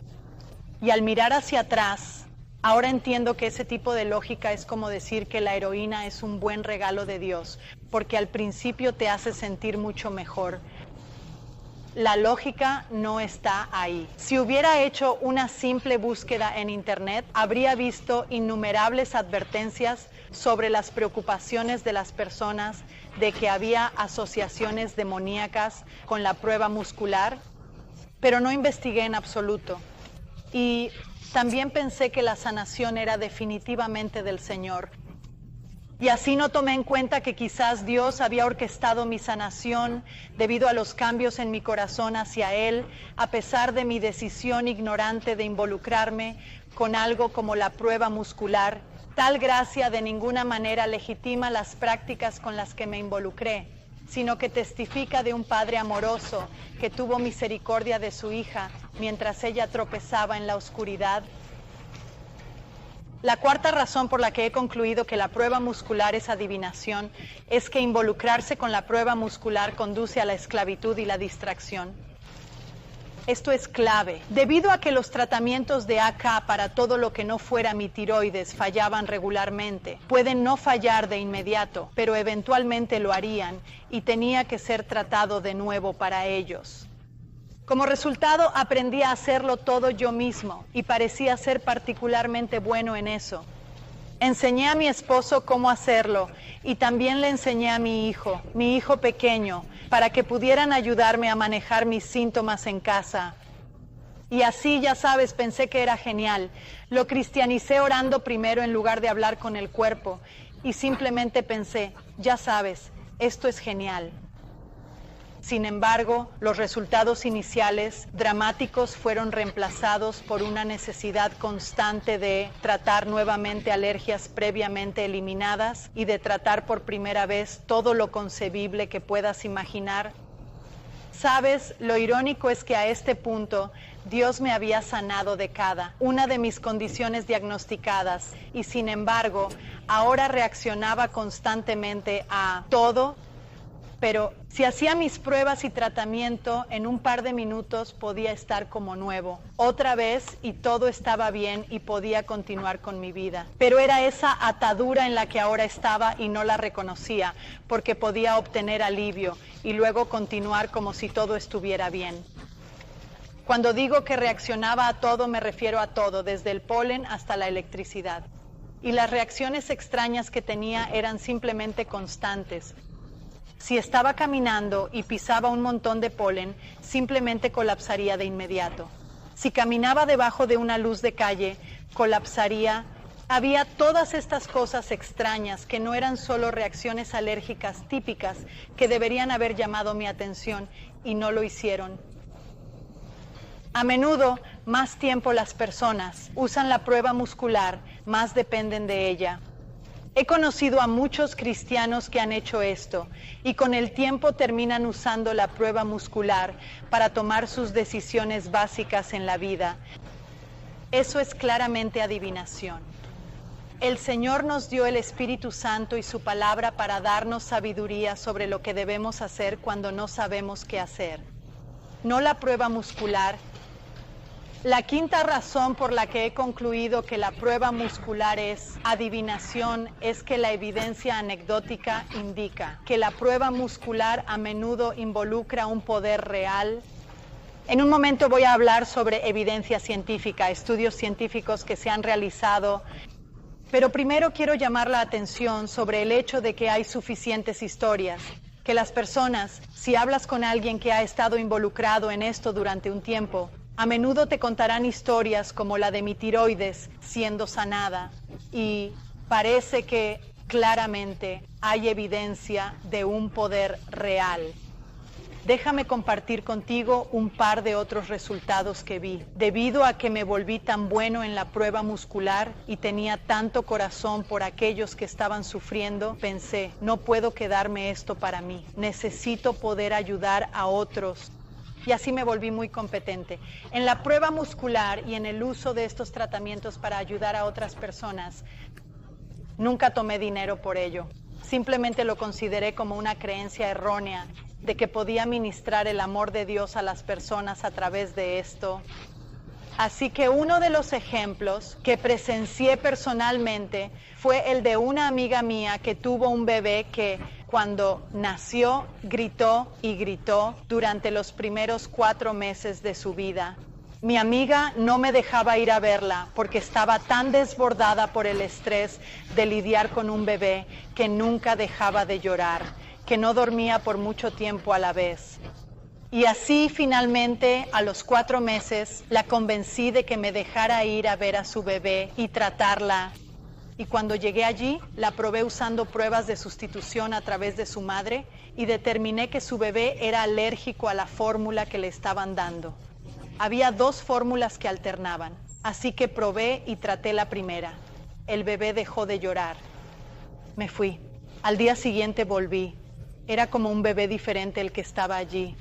Y al mirar hacia atrás, ahora entiendo que ese tipo de lógica es como decir que la heroína es un buen regalo de Dios, porque al principio te hace sentir mucho mejor. La lógica no está ahí. Si hubiera hecho una simple búsqueda en internet, habría visto innumerables advertencias sobre las preocupaciones de las personas de que había asociaciones demoníacas con la prueba muscular, pero no investigué en absoluto. Y también pensé que la sanación era definitivamente del Señor. Y así no tomé en cuenta que quizás Dios había orquestado mi sanación debido a los cambios en mi corazón hacia Él, a pesar de mi decisión ignorante de involucrarme con algo como la prueba muscular. Tal gracia de ninguna manera legitima las prácticas con las que me involucré, sino que testifica de un Padre amoroso que tuvo misericordia de su hija mientras ella tropezaba en la oscuridad. La cuarta razón por la que he concluido que la prueba muscular es adivinación es que involucrarse con la prueba muscular conduce a la esclavitud y la distracción. Esto es clave. Debido a que los tratamientos de AK para todo lo que no fuera mi tiroides fallaban regularmente, pueden no fallar de inmediato, pero eventualmente lo harían y tenía que ser tratado de nuevo para ellos. Como resultado, aprendí a hacerlo todo yo mismo y parecía ser particularmente bueno en eso. Enseñé a mi esposo cómo hacerlo y también le enseñé a mi hijo pequeño, para que pudieran ayudarme a manejar mis síntomas en casa. Y así, ya sabes, pensé que era genial. Lo cristianicé orando primero en lugar de hablar con el cuerpo y simplemente pensé, ya sabes, esto es genial. Sin embargo, los resultados iniciales dramáticos fueron reemplazados por una necesidad constante de tratar nuevamente alergias previamente eliminadas y de tratar por primera vez todo lo concebible que puedas imaginar. Sabes, lo irónico es que a este punto Dios me había sanado de cada una de mis condiciones diagnosticadas y sin embargo, ahora reaccionaba constantemente a todo. Pero si hacía mis pruebas y tratamiento, en un par de minutos podía estar como nuevo, otra vez, y todo estaba bien y podía continuar con mi vida. Pero era esa atadura en la que ahora estaba y no la reconocía, porque podía obtener alivio y luego continuar como si todo estuviera bien. Cuando digo que reaccionaba a todo, me refiero a todo, desde el polen hasta la electricidad. y las reacciones extrañas que tenía eran simplemente constantes. Si estaba caminando y pisaba un montón de polen, simplemente colapsaría de inmediato. Si caminaba debajo de una luz de calle, colapsaría. Había todas estas cosas extrañas que no eran solo reacciones alérgicas típicas que deberían haber llamado mi atención y no lo hicieron. A menudo, más tiempo las personas usan la prueba muscular, más dependen de ella. He conocido a muchos cristianos que han hecho esto y con el tiempo terminan usando la prueba muscular para tomar sus decisiones básicas en la vida. Eso es claramente adivinación. El Señor nos dio el Espíritu Santo y su palabra para darnos sabiduría sobre lo que debemos hacer cuando no sabemos qué hacer. No la prueba muscular. La quinta razón por la que he concluido que la prueba muscular es adivinación es que la evidencia anecdótica indica que la prueba muscular a menudo involucra un poder real. En un momento voy a hablar sobre evidencia científica, estudios científicos que se han realizado, pero primero quiero llamar la atención sobre el hecho de que hay suficientes historias, que las personas, si hablas con alguien que ha estado involucrado en esto durante un tiempo, a menudo te contarán historias como la de mi tiroides siendo sanada y parece que claramente hay evidencia de un poder real. Déjame compartir contigo un par de otros resultados que vi. Debido a que me volví tan bueno en la prueba muscular y tenía tanto corazón por aquellos que estaban sufriendo, pensé, no puedo quedarme esto para mí. Necesito poder ayudar a otros. Y así me volví muy competente. En la prueba muscular y en el uso de estos tratamientos para ayudar a otras personas, nunca tomé dinero por ello. Simplemente lo consideré como una creencia errónea de que podía ministrar el amor de Dios a las personas a través de esto. Así que uno de los ejemplos que presencié personalmente fue el de una amiga mía que tuvo un bebé que cuando nació gritó y gritó durante los primeros 4 meses de su vida. Mi amiga no me dejaba ir a verla porque estaba tan desbordada por el estrés de lidiar con un bebé que nunca dejaba de llorar, que no dormía por mucho tiempo a la vez. Y así finalmente, a los 4 meses, la convencí de que me dejara ir a ver a su bebé y tratarla. Y cuando llegué allí, la probé usando pruebas de sustitución a través de su madre y determiné que su bebé era alérgico a la fórmula que le estaban dando. Había 2 fórmulas que alternaban, así que probé y traté la primera. El bebé dejó de llorar. Me fui. Al día siguiente volví. Era como un bebé diferente el que estaba allí.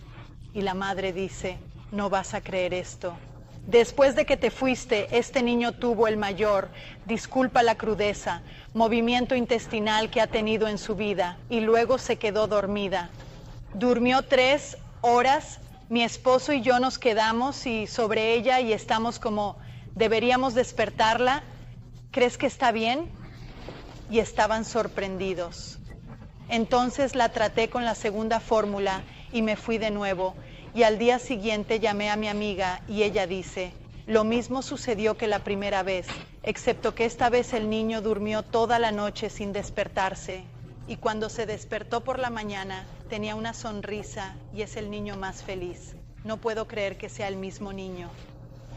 Y la madre dice, no vas a creer esto. Después de que te fuiste, este niño tuvo el mayor, disculpa la crudeza, movimiento intestinal que ha tenido en su vida y luego se quedó dormida. Durmió 3 horas, mi esposo y yo nos quedamos y sobre ella y estamos como, ¿deberíamos despertarla? ¿Crees que está bien? Y estaban sorprendidos. Entonces la traté con la segunda fórmula y me fui de nuevo. Y al día siguiente llamé a mi amiga y ella dice, lo mismo sucedió que la primera vez, excepto que esta vez el niño durmió toda la noche sin despertarse. Y cuando se despertó por la mañana, tenía una sonrisa y es el niño más feliz. No puedo creer que sea el mismo niño.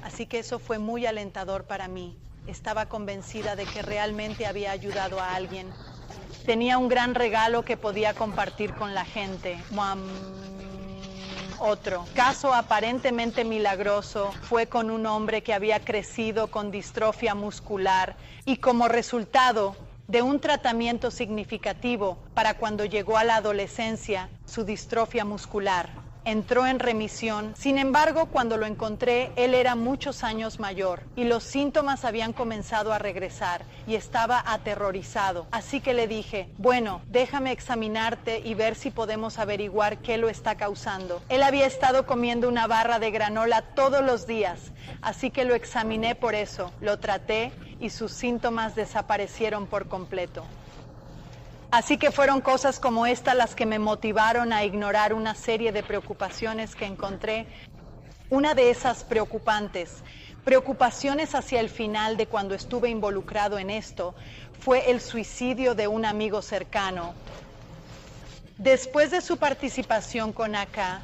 Así que eso fue muy alentador para mí. Estaba convencida de que realmente había ayudado a alguien. Tenía un gran regalo que podía compartir con la gente. Otro caso aparentemente milagroso fue con un hombre que había crecido con distrofia muscular y como resultado de un tratamiento significativo para cuando llegó a la adolescencia, su distrofia muscular entró en remisión. Sin embargo, cuando lo encontré, él era muchos años mayor y los síntomas habían comenzado a regresar y estaba aterrorizado. Así que le dije, bueno, déjame examinarte y ver si podemos averiguar qué lo está causando. Él había estado comiendo una barra de granola todos los días, así que lo examiné por eso, lo traté y sus síntomas desaparecieron por completo. Así que fueron cosas como esta las que me motivaron a ignorar una serie de preocupaciones que encontré. Una de esas preocupantes preocupaciones hacia el final de cuando estuve involucrado en esto fue el suicidio de un amigo cercano. Después de su participación con AK,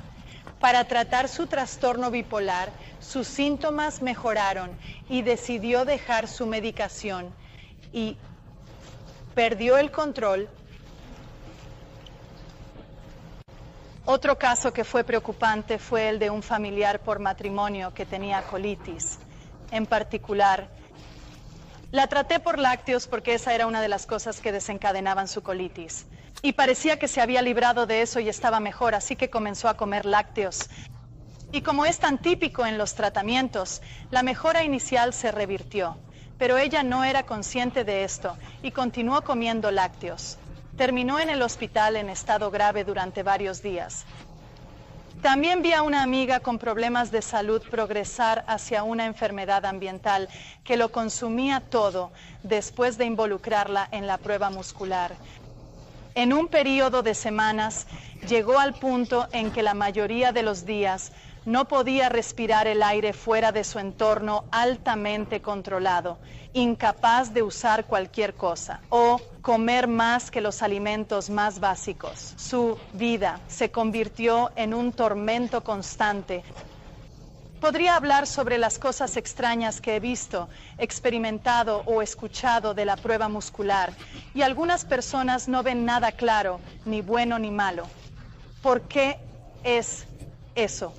para tratar su trastorno bipolar, sus síntomas mejoraron y decidió dejar su medicación y perdió el control. Otro caso que fue preocupante fue el de un familiar por matrimonio que tenía colitis. En particular, la traté por lácteos porque esa era una de las cosas que desencadenaban su colitis. Y parecía que se había librado de eso y estaba mejor, así que comenzó a comer lácteos. Y como es tan típico en los tratamientos, la mejora inicial se revirtió. Pero ella no era consciente de esto y continuó comiendo lácteos. Terminó en el hospital en estado grave durante varios días. También vi a una amiga con problemas de salud progresar hacia una enfermedad ambiental que lo consumía todo después de involucrarla en la prueba muscular. En un periodo de semanas, llegó al punto en que la mayoría de los días no podía respirar el aire fuera de su entorno altamente controlado, incapaz de usar cualquier cosa o comer más que los alimentos más básicos. Su vida se convirtió en un tormento constante. Podría hablar sobre las cosas extrañas que he visto, experimentado o escuchado de la prueba muscular, y algunas personas no ven nada claro, ni bueno ni malo. ¿Por qué es eso?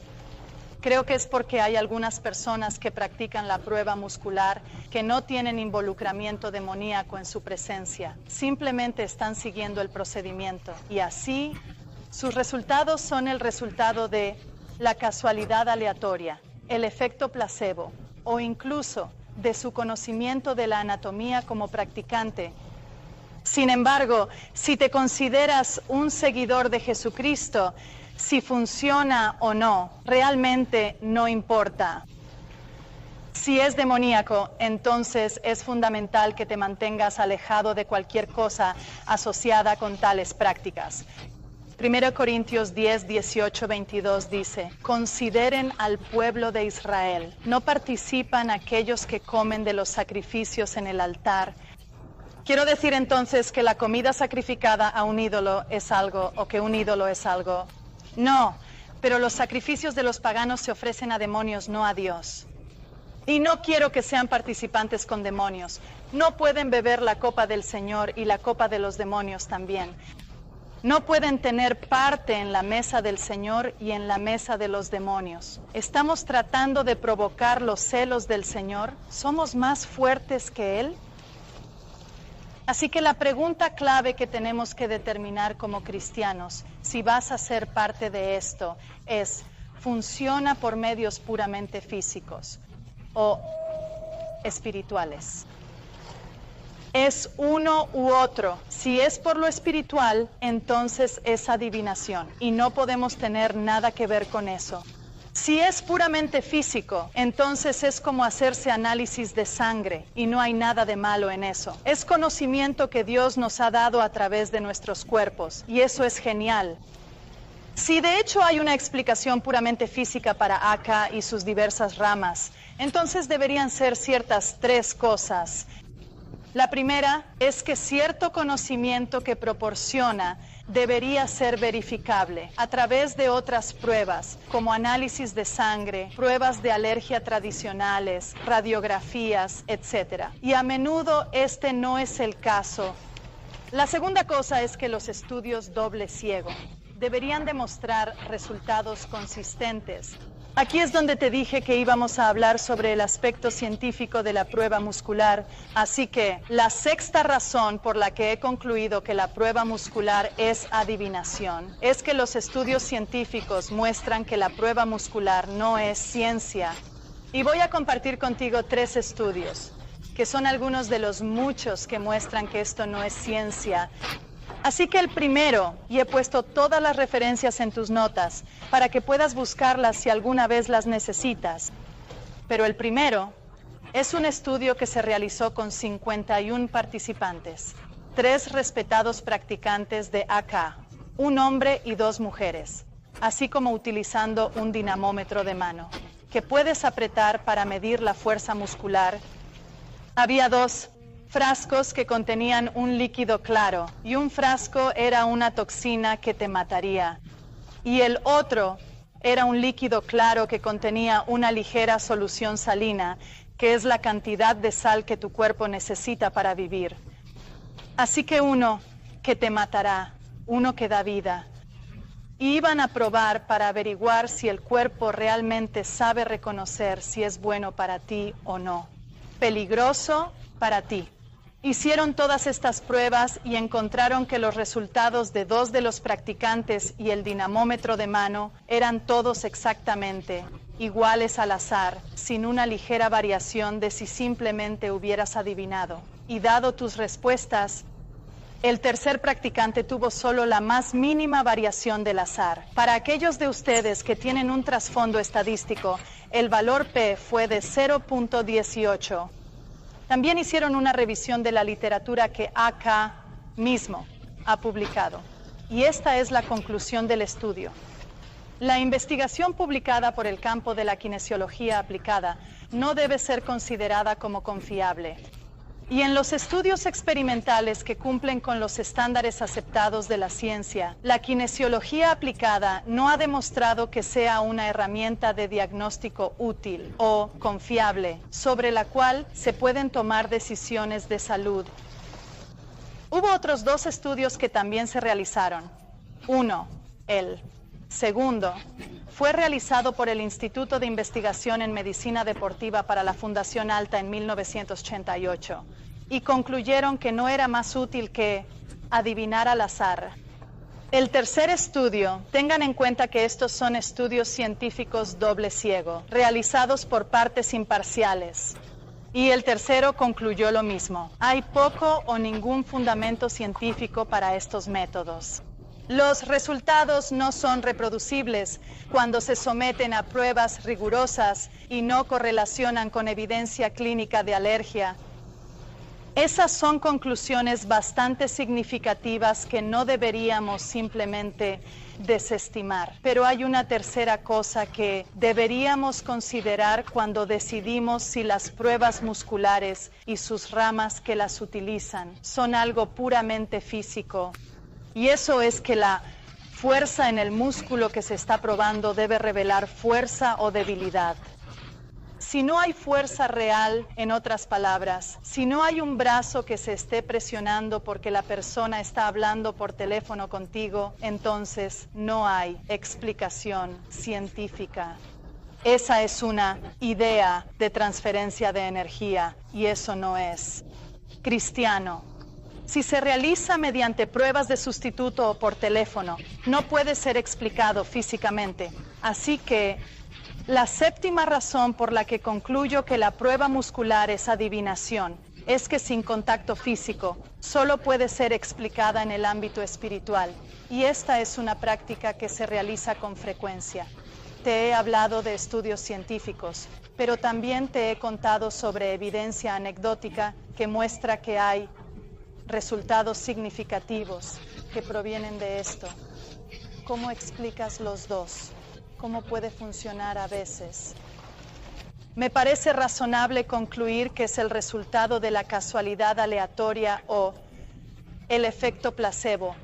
Creo que es porque hay algunas personas que practican la prueba muscular que no tienen involucramiento demoníaco en su presencia. Simplemente están siguiendo el procedimiento y así sus resultados son el resultado de la casualidad aleatoria, el efecto placebo o incluso de su conocimiento de la anatomía como practicante. Sin embargo, si te consideras un seguidor de Jesucristo, si funciona o no, realmente no importa. Si es demoníaco, entonces es fundamental que te mantengas alejado de cualquier cosa asociada con tales prácticas. 1 Corintios 10, 18, 22 dice, consideren al pueblo de Israel, no participan aquellos que comen de los sacrificios en el altar. Quiero decir entonces que la comida sacrificada a un ídolo es algo, o que un ídolo es algo. No, pero los sacrificios de los paganos se ofrecen a demonios, no a Dios. Y no quiero que sean participantes con demonios. No pueden beber la copa del Señor y la copa de los demonios también. No pueden tener parte en la mesa del Señor y en la mesa de los demonios. ¿Estamos tratando de provocar los celos del Señor? ¿Somos más fuertes que Él? Así que la pregunta clave que tenemos que determinar como cristianos, si vas a ser parte de esto, es, ¿funciona por medios puramente físicos o espirituales? Es uno u otro. Si es por lo espiritual, entonces es adivinación y no podemos tener nada que ver con eso. Si es puramente físico, entonces es como hacerse análisis de sangre y no hay nada de malo en eso. Es conocimiento que Dios nos ha dado a través de nuestros cuerpos y eso es genial. Si de hecho hay una explicación puramente física para AK y sus diversas ramas, entonces deberían ser ciertas 3 cosas. La primera es que cierto conocimiento que proporciona debería ser verificable a través de otras pruebas, como análisis de sangre, pruebas de alergia tradicionales, radiografías, etc. Y a menudo este no es el caso. La segunda cosa es que los estudios doble ciego deberían demostrar resultados consistentes. Aquí es donde te dije que íbamos a hablar sobre el aspecto científico de la prueba muscular, así que la 6ª razón por la que he concluido que la prueba muscular es adivinación es que los estudios científicos muestran que la prueba muscular no es ciencia. Y voy a compartir contigo 3 estudios, que son algunos de los muchos que muestran que esto no es ciencia. Así que el primero, y he puesto todas las referencias en tus notas para que puedas buscarlas si alguna vez las necesitas. Pero el primero es un estudio que se realizó con 51 participantes, 3 respetados practicantes de AK, un hombre y 2 mujeres, así como utilizando un dinamómetro de mano. que puedes apretar para medir la fuerza muscular. Había 2 frascos que contenían un líquido claro, y un frasco era una toxina que te mataría, y el otro era un líquido claro que contenía una ligera solución salina, que es la cantidad de sal que tu cuerpo necesita para vivir. Así que uno que te matará, uno que da vida. Y iban a probar para averiguar si el cuerpo realmente sabe reconocer si es bueno para ti o no. Peligroso para ti. Hicieron todas estas pruebas y encontraron que los resultados de 2 de los practicantes y el dinamómetro de mano eran todos exactamente iguales al azar, sin una ligera variación de si simplemente hubieras adivinado. Y dado tus respuestas, el tercer practicante tuvo solo la más mínima variación del azar. Para aquellos de ustedes que tienen un trasfondo estadístico, el valor P fue de 0.18. También hicieron una revisión de la literatura que AK mismo ha publicado. Y esta es la conclusión del estudio. La investigación publicada por el campo de la kinesiología aplicada no debe ser considerada como confiable. Y en los estudios experimentales que cumplen con los estándares aceptados de la ciencia, la kinesiología aplicada no ha demostrado que sea una herramienta de diagnóstico útil o confiable, sobre la cual se pueden tomar decisiones de salud. Hubo otros 2 estudios que también se realizaron. Uno, el segundo, fue realizado por el Instituto de Investigación en Medicina Deportiva para la Fundación Alta en 1988 y concluyeron que no era más útil que adivinar al azar. El tercer estudio, tengan en cuenta que estos son estudios científicos doble ciego, realizados por partes imparciales. Y el tercero concluyó lo mismo. Hay poco o ningún fundamento científico para estos métodos. Los resultados no son reproducibles cuando se someten a pruebas rigurosas y no correlacionan con evidencia clínica de alergia. Esas son conclusiones bastante significativas que no deberíamos simplemente desestimar. Pero hay una tercera cosa que deberíamos considerar cuando decidimos si las pruebas musculares y sus ramas que las utilizan son algo puramente físico. Y eso es que la fuerza en el músculo que se está probando debe revelar fuerza o debilidad. Si no hay fuerza real, en otras palabras, si no hay un brazo que se esté presionando porque la persona está hablando por teléfono contigo, entonces no hay explicación científica. Esa es una idea de transferencia de energía y eso no es cristiano. Si se realiza mediante pruebas de sustituto o por teléfono, no puede ser explicado físicamente. Así que la séptima razón por la que concluyo que la prueba muscular es adivinación es que sin contacto físico solo puede ser explicada en el ámbito espiritual. Y esta es una práctica que se realiza con frecuencia. Te he hablado de estudios científicos, pero también te he contado sobre evidencia anecdótica que muestra que hay resultados significativos que provienen de esto. ¿Cómo explicas los dos? ¿Cómo puede funcionar a veces? Me parece razonable concluir que es el resultado de la casualidad aleatoria o el efecto placebo,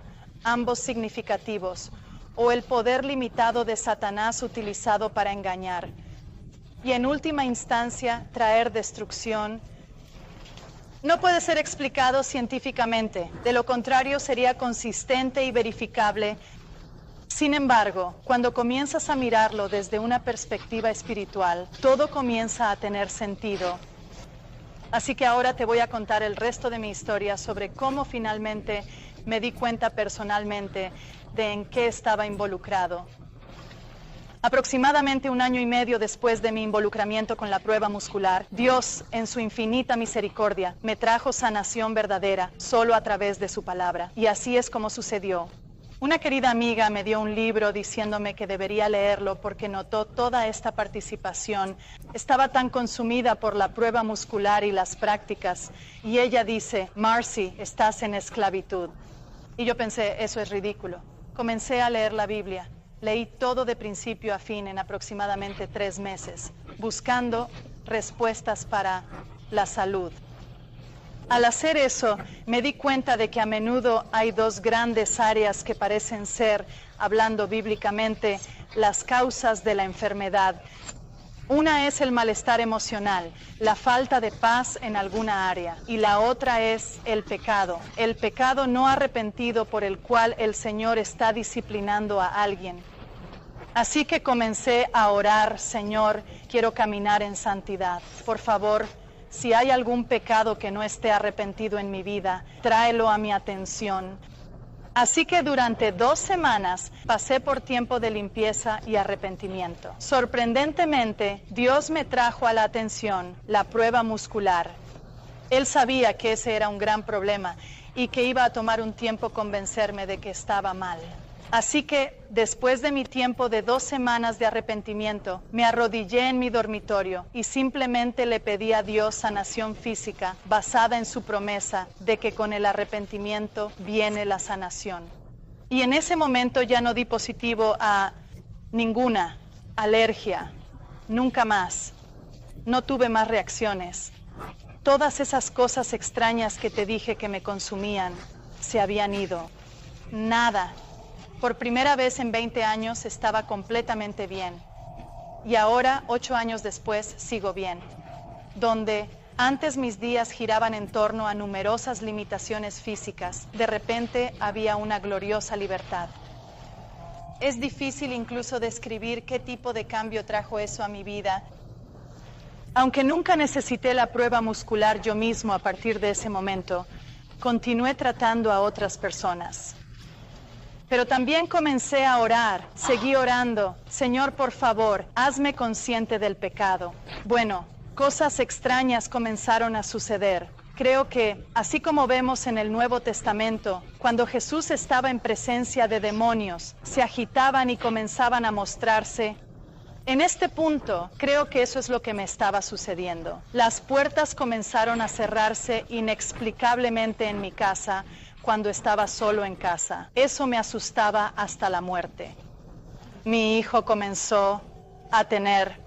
ambos significativos, o el poder limitado de Satanás utilizado para engañar, y en última instancia traer destrucción. No puede ser explicado científicamente, de lo contrario sería consistente y verificable. Sin embargo, cuando comienzas a mirarlo desde una perspectiva espiritual, todo comienza a tener sentido. Así que ahora te voy a contar el resto de mi historia sobre cómo finalmente me di cuenta personalmente de en qué estaba involucrado. Aproximadamente 1 año y medio después de mi involucramiento con la prueba muscular, Dios, en su infinita misericordia, me trajo sanación verdadera solo a través de su palabra. Y así es como sucedió. Una querida amiga me dio un libro diciéndome que debería leerlo porque notó toda esta participación. Estaba tan consumida por la prueba muscular y las prácticas. Y ella dice, Marcy, estás en esclavitud. Y yo pensé, eso es ridículo. Comencé a leer la Biblia. Leí todo de principio a fin en aproximadamente 3 meses, buscando respuestas para la salud. Al hacer eso, me di cuenta de que a menudo hay 2 grandes áreas que parecen ser, hablando bíblicamente, las causas de la enfermedad. Una es el malestar emocional, la falta de paz en alguna área, y la otra es el pecado no arrepentido por el cual el Señor está disciplinando a alguien. Así que comencé a orar: Señor, quiero caminar en santidad. Por favor, si hay algún pecado que no esté arrepentido en mi vida, tráelo a mi atención. Así que durante 2 semanas pasé por tiempo de limpieza y arrepentimiento. Sorprendentemente, Dios me trajo a la atención la prueba muscular. Él sabía que ese era un gran problema y que iba a tomar un tiempo convencerme de que estaba mal. Así que, después de mi tiempo de 2 semanas de arrepentimiento, me arrodillé en mi dormitorio y simplemente le pedí a Dios sanación física, basada en su promesa de que con el arrepentimiento viene la sanación. Y en ese momento ya no di positivo a ninguna alergia, nunca más. No tuve más reacciones. Todas esas cosas extrañas que te dije que me consumían se habían ido. Nada. Por primera vez en 20 años estaba completamente bien. Y ahora, 8 años después, sigo bien. Donde antes mis días giraban en torno a numerosas limitaciones físicas, de repente había una gloriosa libertad. Es difícil incluso describir qué tipo de cambio trajo eso a mi vida. Aunque nunca necesité la prueba muscular yo mismo a partir de ese momento, continué tratando a otras personas. Pero también comencé a orar, seguí orando: Señor, por favor, hazme consciente del pecado. Bueno, cosas extrañas comenzaron a suceder. Creo que, así como vemos en el Nuevo Testamento, cuando Jesús estaba en presencia de demonios, se agitaban y comenzaban a mostrarse. En este punto, creo que eso es lo que me estaba sucediendo. Las puertas comenzaron a cerrarse inexplicablemente en mi casa, cuando estaba solo en casa. Eso me asustaba hasta la muerte. Mi hijo comenzó a tener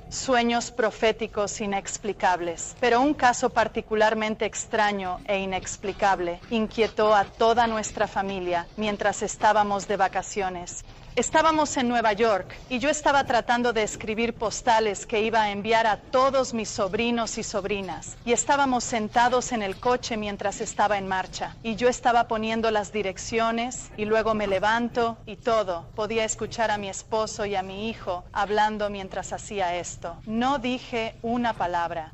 sueños proféticos inexplicables, pero un caso particularmente extraño e inexplicable inquietó a toda nuestra familia mientras estábamos de vacaciones. Estábamos en Nueva York y yo estaba tratando de escribir postales que iba a enviar a todos mis sobrinos y sobrinas. Y estábamos sentados en el coche mientras estaba en marcha. Y yo estaba poniendo las direcciones y luego me levanto y todo. Podía escuchar a mi esposo y a mi hijo hablando mientras hacía esto. No dije una palabra.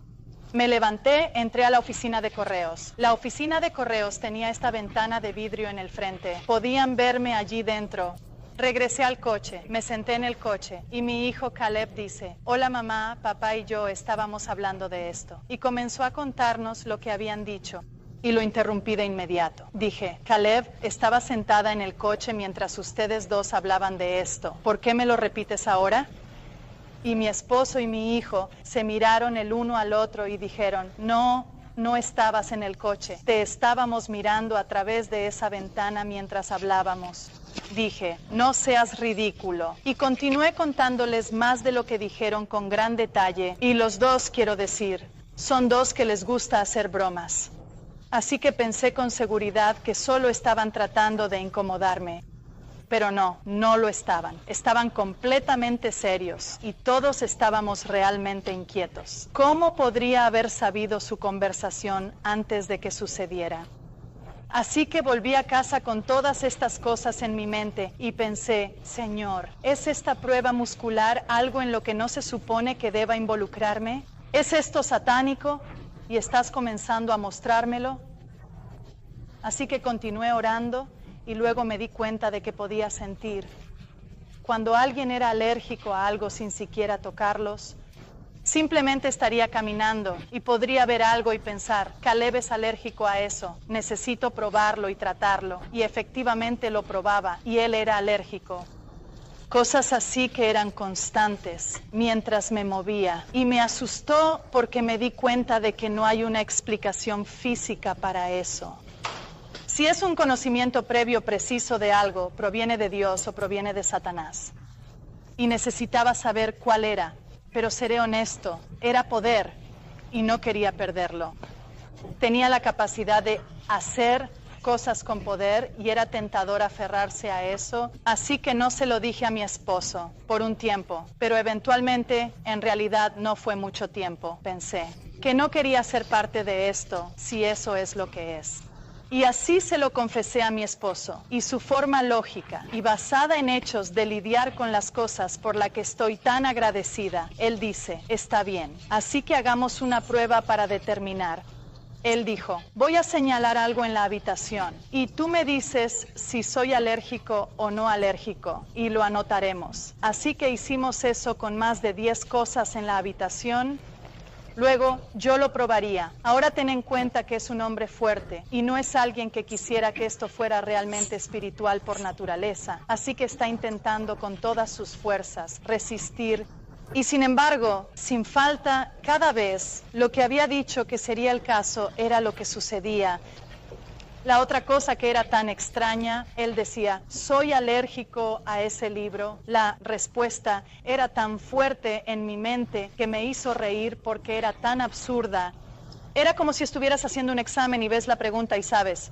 Me levanté, entré a la oficina de correos. La oficina de correos tenía esta ventana de vidrio en el frente. Podían verme allí dentro. Regresé al coche, me senté en el coche y mi hijo Caleb dice: hola mamá, papá y yo estábamos hablando de esto. Y comenzó a contarnos lo que habían dicho. Y lo interrumpí de inmediato. Dije: Caleb, estaba sentada en el coche mientras ustedes dos hablaban de esto. ¿Por qué me lo repites ahora? Y mi esposo y mi hijo se miraron el uno al otro y dijeron: no estabas en el coche. Te estábamos mirando a través de esa ventana mientras hablábamos. Dije: no seas ridículo. Y continué contándoles más de lo que dijeron con gran detalle. Y los dos, quiero decir, son dos que les gusta hacer bromas. Así que pensé con seguridad que solo estaban tratando de incomodarme. Pero no lo estaban. Estaban completamente serios y todos estábamos realmente inquietos. ¿Cómo podría haber sabido su conversación antes de que sucediera? Así que volví a casa con todas estas cosas en mi mente y pensé: Señor, ¿es esta prueba muscular algo en lo que no se supone que deba involucrarme? ¿Es esto satánico y estás comenzando a mostrármelo? Así que continué orando y luego me di cuenta de que podía sentir. Cuando alguien era alérgico a algo sin siquiera tocarlos, simplemente estaría caminando y podría ver algo y pensar: Caleb es alérgico a eso, necesito probarlo y tratarlo. Y efectivamente lo probaba y él era alérgico. Cosas así que eran constantes mientras me movía. Y me asustó porque me di cuenta de que no hay una explicación física para eso. Si es un conocimiento previo preciso de algo, proviene de Dios o proviene de Satanás. Y necesitaba saber cuál era, pero seré honesto, era poder y no quería perderlo. Tenía la capacidad de hacer cosas con poder y era tentador aferrarse a eso, así que no se lo dije a mi esposo por un tiempo, pero eventualmente, en realidad no fue mucho tiempo, pensé, que no quería ser parte de esto, si eso es lo que es. Y así se lo confesé a mi esposo, y su forma lógica y basada en hechos de lidiar con las cosas por la que estoy tan agradecida, él dice, está bien, así que hagamos una prueba para determinar. Él dijo, voy a señalar algo en la habitación y tú me dices si soy alérgico o no alérgico y lo anotaremos. Así que hicimos eso con más de 10 cosas en la habitación. Luego yo lo probaría. Ahora ten en cuenta que es un hombre fuerte y no es alguien que quisiera que esto fuera realmente espiritual por naturaleza. Así que está intentando con todas sus fuerzas resistir. Y sin embargo, sin falta, cada vez lo que había dicho que sería el caso era lo que sucedía. La otra cosa que era tan extraña, él decía, soy alérgico a ese libro. La respuesta era tan fuerte en mi mente que me hizo reír porque era tan absurda. Era como si estuvieras haciendo un examen y ves la pregunta y sabes,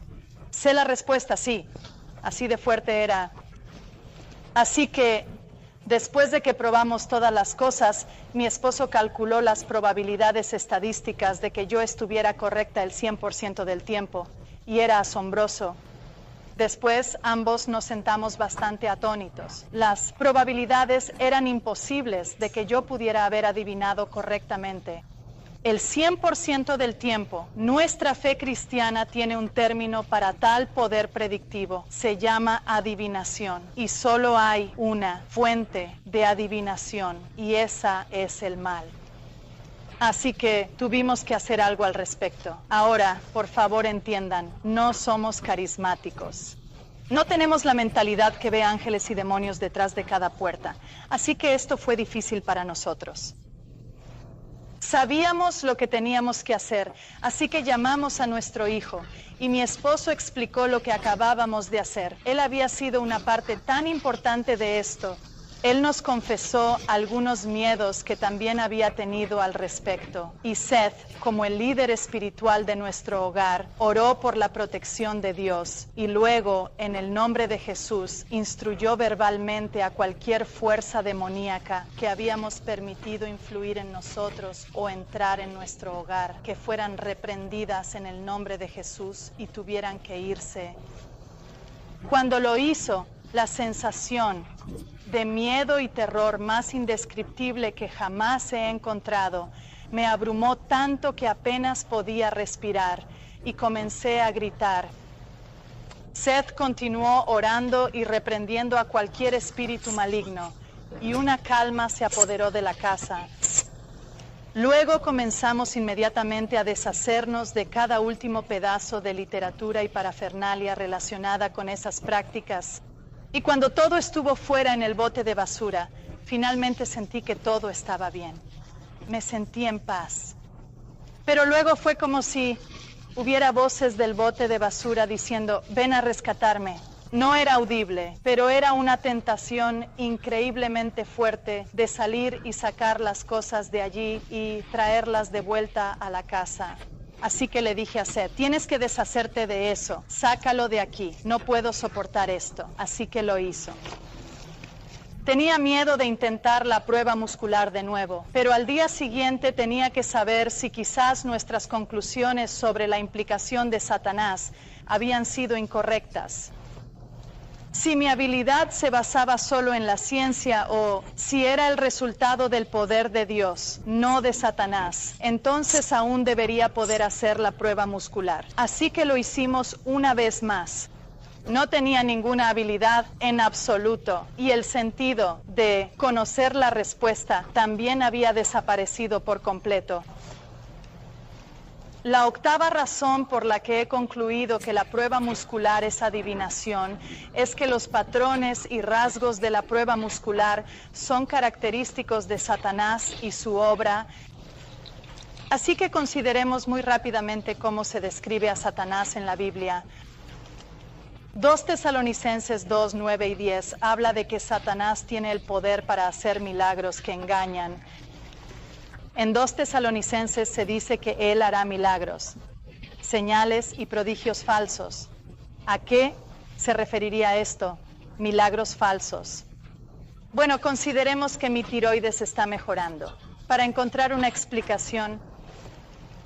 sé la respuesta, sí. Así de fuerte era. Así que después de que probamos todas las cosas, mi esposo calculó las probabilidades estadísticas de que yo estuviera correcta el 100% del tiempo, y era asombroso. Después, ambos nos sentamos bastante atónitos. Las probabilidades eran imposibles de que yo pudiera haber adivinado correctamente. El 100% del tiempo, nuestra fe cristiana tiene un término para tal poder predictivo. Se llama adivinación. Y solo hay una fuente de adivinación, y esa es el mal. Así que tuvimos que hacer algo al respecto. Ahora, por favor entiendan, no somos carismáticos. No tenemos la mentalidad que ve ángeles y demonios detrás de cada puerta. Así que esto fue difícil para nosotros. Sabíamos lo que teníamos que hacer, así que llamamos a nuestro hijo y mi esposo explicó lo que acabábamos de hacer. Él había sido una parte tan importante de esto. Él nos confesó algunos miedos que también había tenido al respecto. Y Seth, como el líder espiritual de nuestro hogar, oró por la protección de Dios y luego, en el nombre de Jesús, instruyó verbalmente a cualquier fuerza demoníaca que habíamos permitido influir en nosotros o entrar en nuestro hogar, que fueran reprendidas en el nombre de Jesús y tuvieran que irse. Cuando lo hizo, la sensación de miedo y terror más indescriptible que jamás he encontrado me abrumó tanto que apenas podía respirar y comencé a gritar. Seth continuó orando y reprendiendo a cualquier espíritu maligno, y una calma se apoderó de la casa. Luego comenzamos inmediatamente a deshacernos de cada último pedazo de literatura y parafernalia relacionada con esas prácticas. Y cuando todo estuvo fuera en el bote de basura, finalmente sentí que todo estaba bien. Me sentí en paz. Pero luego fue como si hubiera voces del bote de basura diciendo, ven a rescatarme. No era audible, pero era una tentación increíblemente fuerte de salir y sacar las cosas de allí y traerlas de vuelta a la casa. Así que le dije a Seth, tienes que deshacerte de eso, sácalo de aquí, no puedo soportar esto. Así que lo hizo. Tenía miedo de intentar la prueba muscular de nuevo, pero al día siguiente tenía que saber si quizás nuestras conclusiones sobre la implicación de Satanás habían sido incorrectas. Si mi habilidad se basaba solo en la ciencia o si era el resultado del poder de Dios, no de Satanás, entonces aún debería poder hacer la prueba muscular. Así que lo hicimos una vez más. No tenía ninguna habilidad en absoluto y el sentido de conocer la respuesta también había desaparecido por completo. La octava razón por la que he concluido que la prueba muscular es adivinación es que los patrones y rasgos de la prueba muscular son característicos de Satanás y su obra. Así que consideremos muy rápidamente cómo se describe a Satanás en la Biblia. 2 Tesalonicenses 2, 9 y 10 habla de que Satanás tiene el poder para hacer milagros que engañan. En 2 Tesalonicenses se dice que Él hará milagros, señales y prodigios falsos. ¿A qué se referiría esto? Milagros falsos. Bueno, consideremos que mi tiroides está mejorando. Para encontrar una explicación,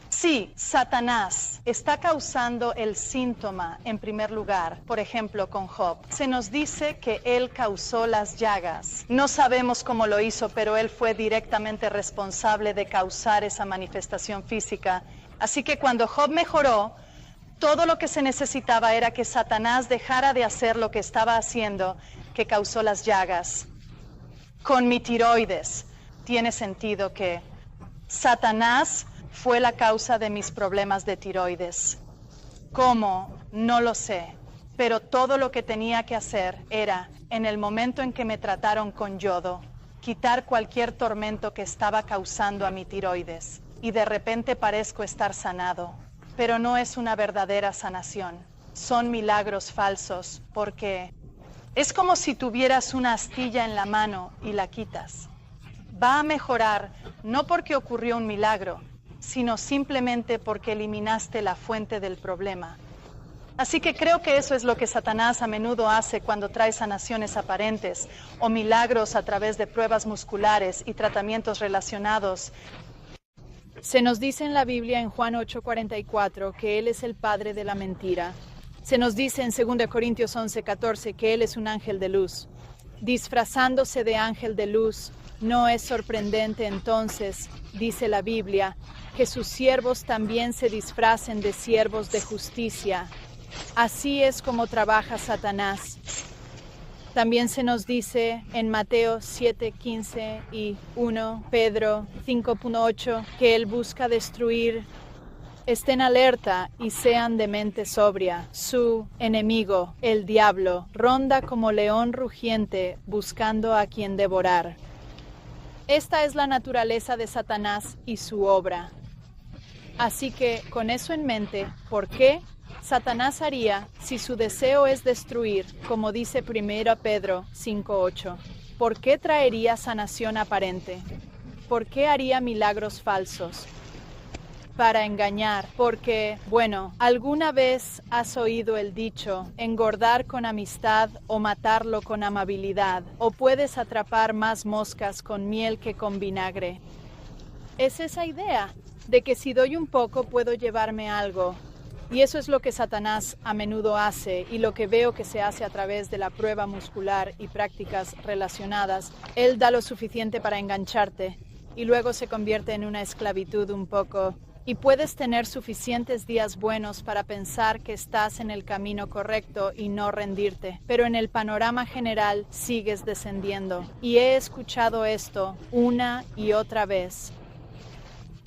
sí, Satanás está causando el síntoma en primer lugar. Por ejemplo, con Job, se nos dice que él causó las llagas. No sabemos cómo lo hizo, pero él fue directamente responsable de causar esa manifestación física. Así que cuando Job mejoró, todo lo que se necesitaba era que Satanás dejara de hacer lo que estaba haciendo, que causó las llagas. Con mi tiroides, tiene sentido que Satanás fue la causa de mis problemas de tiroides. ¿Cómo? No lo sé. Pero todo lo que tenía que hacer era, en el momento en que me trataron con yodo, quitar cualquier tormento que estaba causando a mi tiroides. Y de repente parezco estar sanado. Pero no es una verdadera sanación. Son milagros falsos, porque es como si tuvieras una astilla en la mano y la quitas. Va a mejorar no porque ocurrió un milagro, sino simplemente porque eliminaste la fuente del problema. Así que creo que eso es lo que Satanás a menudo hace cuando trae sanaciones aparentes o milagros a través de pruebas musculares y tratamientos relacionados. Se nos dice en la Biblia en Juan 8:44 que Él es el padre de la mentira. Se nos dice en 2 Corintios 11:14 que Él es un ángel de luz. Disfrazándose de ángel de luz, no es sorprendente entonces, dice la Biblia, que sus siervos también se disfracen de siervos de justicia. Así es como trabaja Satanás. También se nos dice en Mateo 7:15 y 1 Pedro 5:8 que Él busca destruir. Estén alerta y sean de mente sobria. Su enemigo, el diablo, ronda como león rugiente buscando a quien devorar. Esta es la naturaleza de Satanás y su obra. Así que, con eso en mente, ¿por qué Satanás haría si su deseo es destruir, como dice 1 Pedro 5:8? ¿Por qué traería sanación aparente? ¿Por qué haría milagros falsos? Para engañar, porque, bueno, ¿alguna vez has oído el dicho, engordar con amistad o matarlo con amabilidad? ¿O puedes atrapar más moscas con miel que con vinagre? Es esa idea de que si doy un poco puedo llevarme algo. Y eso es lo que Satanás a menudo hace y lo que veo que se hace a través de la prueba muscular y prácticas relacionadas. Él da lo suficiente para engancharte y luego se convierte en una esclavitud un poco. Y puedes tener suficientes días buenos para pensar que estás en el camino correcto y no rendirte, pero en el panorama general sigues descendiendo. Y he escuchado esto una y otra vez.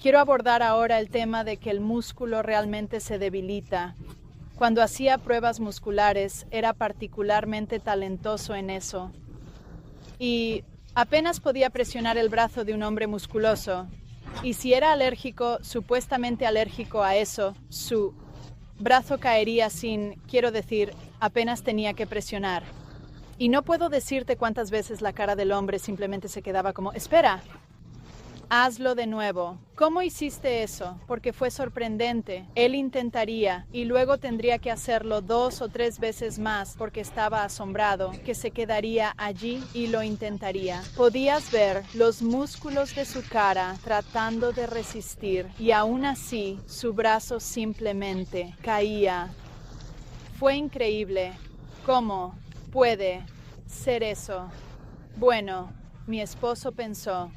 Quiero abordar ahora el tema de que el músculo realmente se debilita. Cuando hacía pruebas musculares, era particularmente talentoso en eso. Y apenas podía presionar el brazo de un hombre musculoso. Y si era alérgico, supuestamente alérgico a eso, su brazo caería quiero decir, apenas tenía que presionar. Y no puedo decirte cuántas veces la cara del hombre simplemente se quedaba como, espera, hazlo de nuevo. ¿Cómo hiciste eso? Porque fue sorprendente. Él intentaría y luego tendría que hacerlo 2 o 3 veces más porque estaba asombrado, que se quedaría allí y lo intentaría. Podías ver los músculos de su cara tratando de resistir y aún así su brazo simplemente caía. Fue increíble. ¿Cómo puede ser eso? Bueno, mi esposo pensó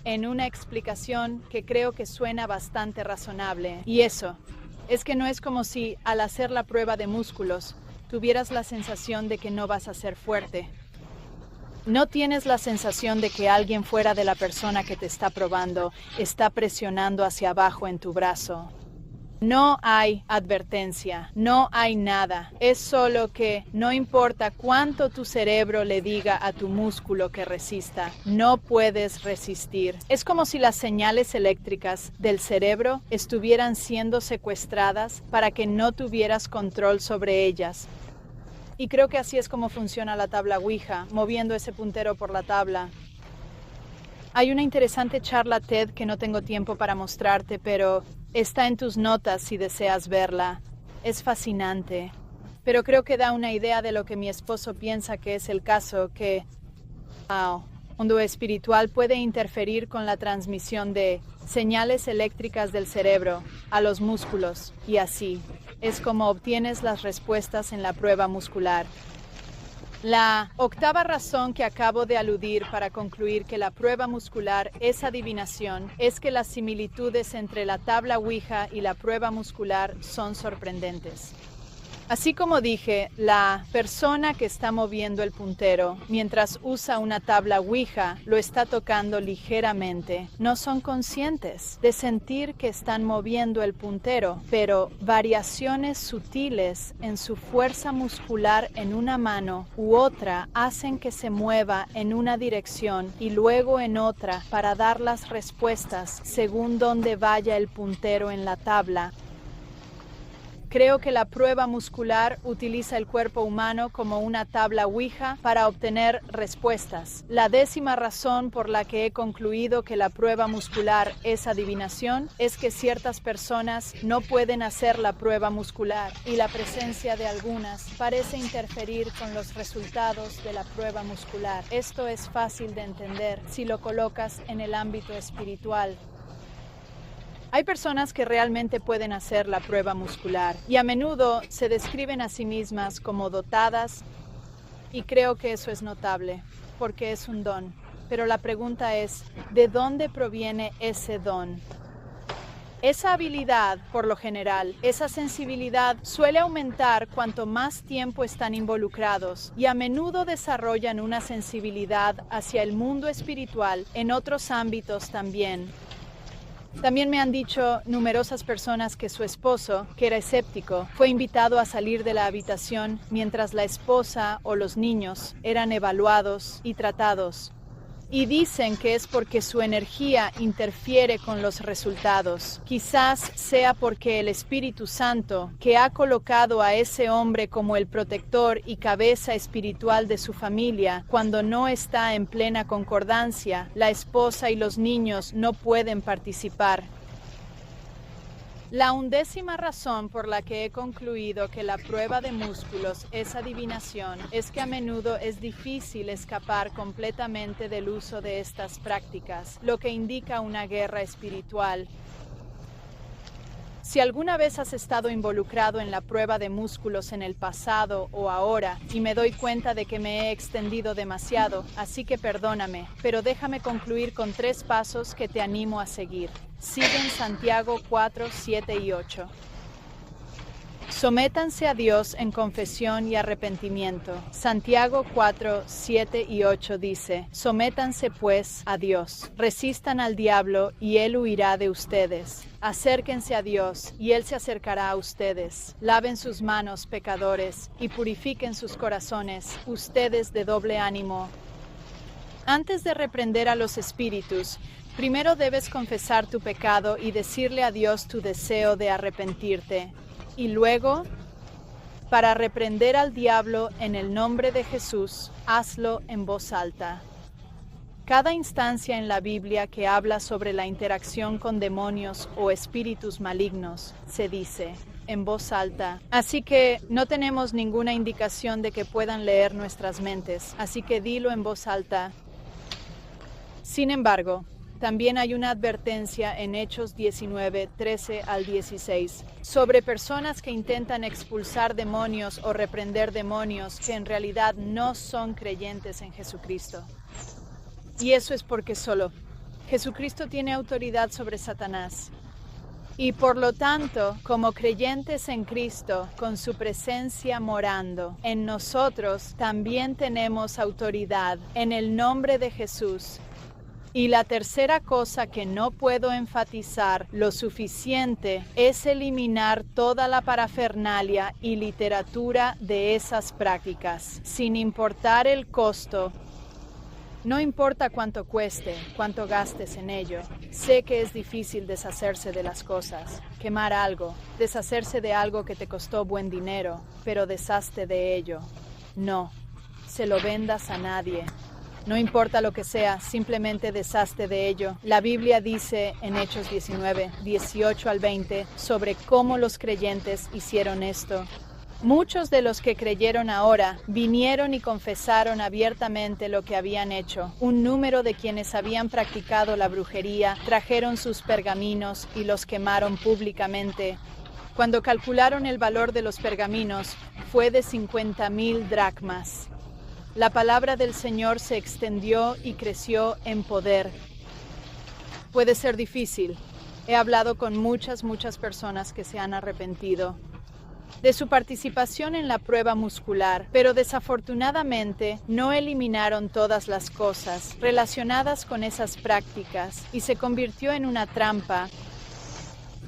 en una explicación que creo que suena bastante razonable. Y eso es que no es como si al hacer la prueba de músculos tuvieras la sensación de que no vas a ser fuerte. No tienes la sensación de que alguien fuera de la persona que te está probando está presionando hacia abajo en tu brazo. No hay advertencia, no hay nada. Es solo que no importa cuánto tu cerebro le diga a tu músculo que resista, no puedes resistir. Es como si las señales eléctricas del cerebro estuvieran siendo secuestradas para que no tuvieras control sobre ellas. Y creo que así es como funciona la tabla Ouija, moviendo ese puntero por la tabla. Hay una interesante charla TED que no tengo tiempo para mostrarte, pero está en tus notas si deseas verla. Es fascinante, pero creo que da una idea de lo que mi esposo piensa que es el caso, que mundo espiritual puede interferir con la transmisión de señales eléctricas del cerebro a los músculos, y así es como obtienes las respuestas en la prueba muscular. La octava razón que acabo de aludir para concluir que la prueba muscular es adivinación es que las similitudes entre la tabla Ouija y la prueba muscular son sorprendentes. Así como dije, la persona que está moviendo el puntero mientras usa una tabla Ouija lo está tocando ligeramente. No son conscientes de sentir que están moviendo el puntero, pero variaciones sutiles en su fuerza muscular en una mano u otra hacen que se mueva en una dirección y luego en otra para dar las respuestas según donde vaya el puntero en la tabla. Creo que la prueba muscular utiliza el cuerpo humano como una tabla Ouija para obtener respuestas. La 10ª razón por la que he concluido que la prueba muscular es adivinación es que ciertas personas no pueden hacer la prueba muscular y la presencia de algunas parece interferir con los resultados de la prueba muscular. Esto es fácil de entender si lo colocas en el ámbito espiritual. Hay personas que realmente pueden hacer la prueba muscular y a menudo se describen a sí mismas como dotadas, y creo que eso es notable, porque es un don. Pero la pregunta es, ¿de dónde proviene ese don? Esa habilidad, por lo general, esa sensibilidad suele aumentar cuanto más tiempo están involucrados y a menudo desarrollan una sensibilidad hacia el mundo espiritual en otros ámbitos también. También me han dicho numerosas personas que su esposo, que era escéptico, fue invitado a salir de la habitación mientras la esposa o los niños eran evaluados y tratados. Y dicen que es porque su energía interfiere con los resultados. Quizás sea porque el Espíritu Santo, que ha colocado a ese hombre como el protector y cabeza espiritual de su familia, cuando no está en plena concordancia, la esposa y los niños no pueden participar. La 11ª razón por la que he concluido que la prueba de músculos es adivinación es que a menudo es difícil escapar completamente del uso de estas prácticas, lo que indica una guerra espiritual. Si alguna vez has estado involucrado en la prueba de músculos en el pasado o ahora, y me doy cuenta de que me he extendido demasiado, así que perdóname, pero déjame concluir con 3 pasos que te animo a seguir. Siguen Santiago 4, 7 y 8. Sométanse a Dios en confesión y arrepentimiento. Santiago 4, 7 y 8 dice, sométanse pues a Dios, resistan al diablo y él huirá de ustedes. Acérquense a Dios y él se acercará a ustedes. Laven sus manos, pecadores, y purifiquen sus corazones, ustedes de doble ánimo. Antes de reprender a los espíritus, primero debes confesar tu pecado y decirle a Dios tu deseo de arrepentirte. Y luego, para reprender al diablo en el nombre de Jesús, hazlo en voz alta. Cada instancia en la Biblia que habla sobre la interacción con demonios o espíritus malignos se dice en voz alta. Así que no tenemos ninguna indicación de que puedan leer nuestras mentes, así que dilo en voz alta. Sin embargo, también hay una advertencia en Hechos 19, 13 al 16, sobre personas que intentan expulsar demonios o reprender demonios que en realidad no son creyentes en Jesucristo. Y eso es porque solo Jesucristo tiene autoridad sobre Satanás. Y por lo tanto, como creyentes en Cristo, con su presencia morando en nosotros, también tenemos autoridad en el nombre de Jesús. Y la tercera cosa que no puedo enfatizar lo suficiente es eliminar toda la parafernalia y literatura de esas prácticas, sin importar el costo. No importa cuánto cueste, cuánto gastes en ello. Sé que es difícil deshacerse de las cosas, quemar algo, deshacerse de algo que te costó buen dinero, pero deshazte de ello. No se lo vendas a nadie. No importa lo que sea, simplemente deshazte de ello. La Biblia dice en Hechos 19, 18 al 20, sobre cómo los creyentes hicieron esto. Muchos de los que creyeron ahora vinieron y confesaron abiertamente lo que habían hecho. Un número de quienes habían practicado la brujería trajeron sus pergaminos y los quemaron públicamente. Cuando calcularon el valor de los pergaminos, fue de 50,000 dracmas. La palabra del Señor se extendió y creció en poder. Puede ser difícil. He hablado con muchas personas que se han arrepentido de su participación en la prueba muscular, pero desafortunadamente no eliminaron todas las cosas relacionadas con esas prácticas y se convirtió en una trampa.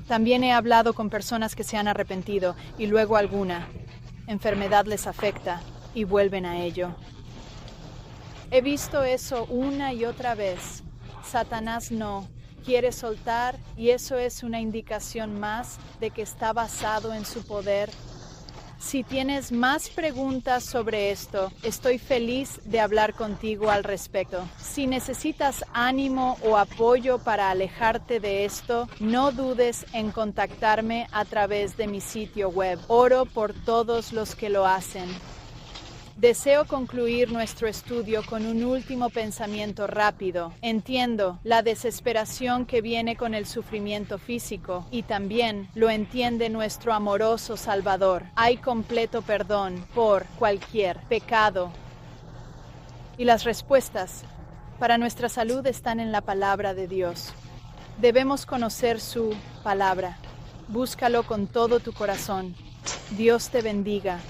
También he hablado con personas que se han arrepentido y luego alguna enfermedad les afecta y vuelven a ello. He visto eso una y otra vez. Satanás no quiere soltar y eso es una indicación más de que está basado en su poder. Si tienes más preguntas sobre esto, estoy feliz de hablar contigo al respecto. Si necesitas ánimo o apoyo para alejarte de esto, no dudes en contactarme a través de mi sitio web. Oro por todos los que lo hacen. Deseo concluir nuestro estudio con un último pensamiento rápido. Entiendo la desesperación que viene con el sufrimiento físico y también lo entiende nuestro amoroso Salvador. Hay completo perdón por cualquier pecado. Y las respuestas para nuestra salud están en la palabra de Dios. Debemos conocer su palabra. Búscalo con todo tu corazón. Dios te bendiga.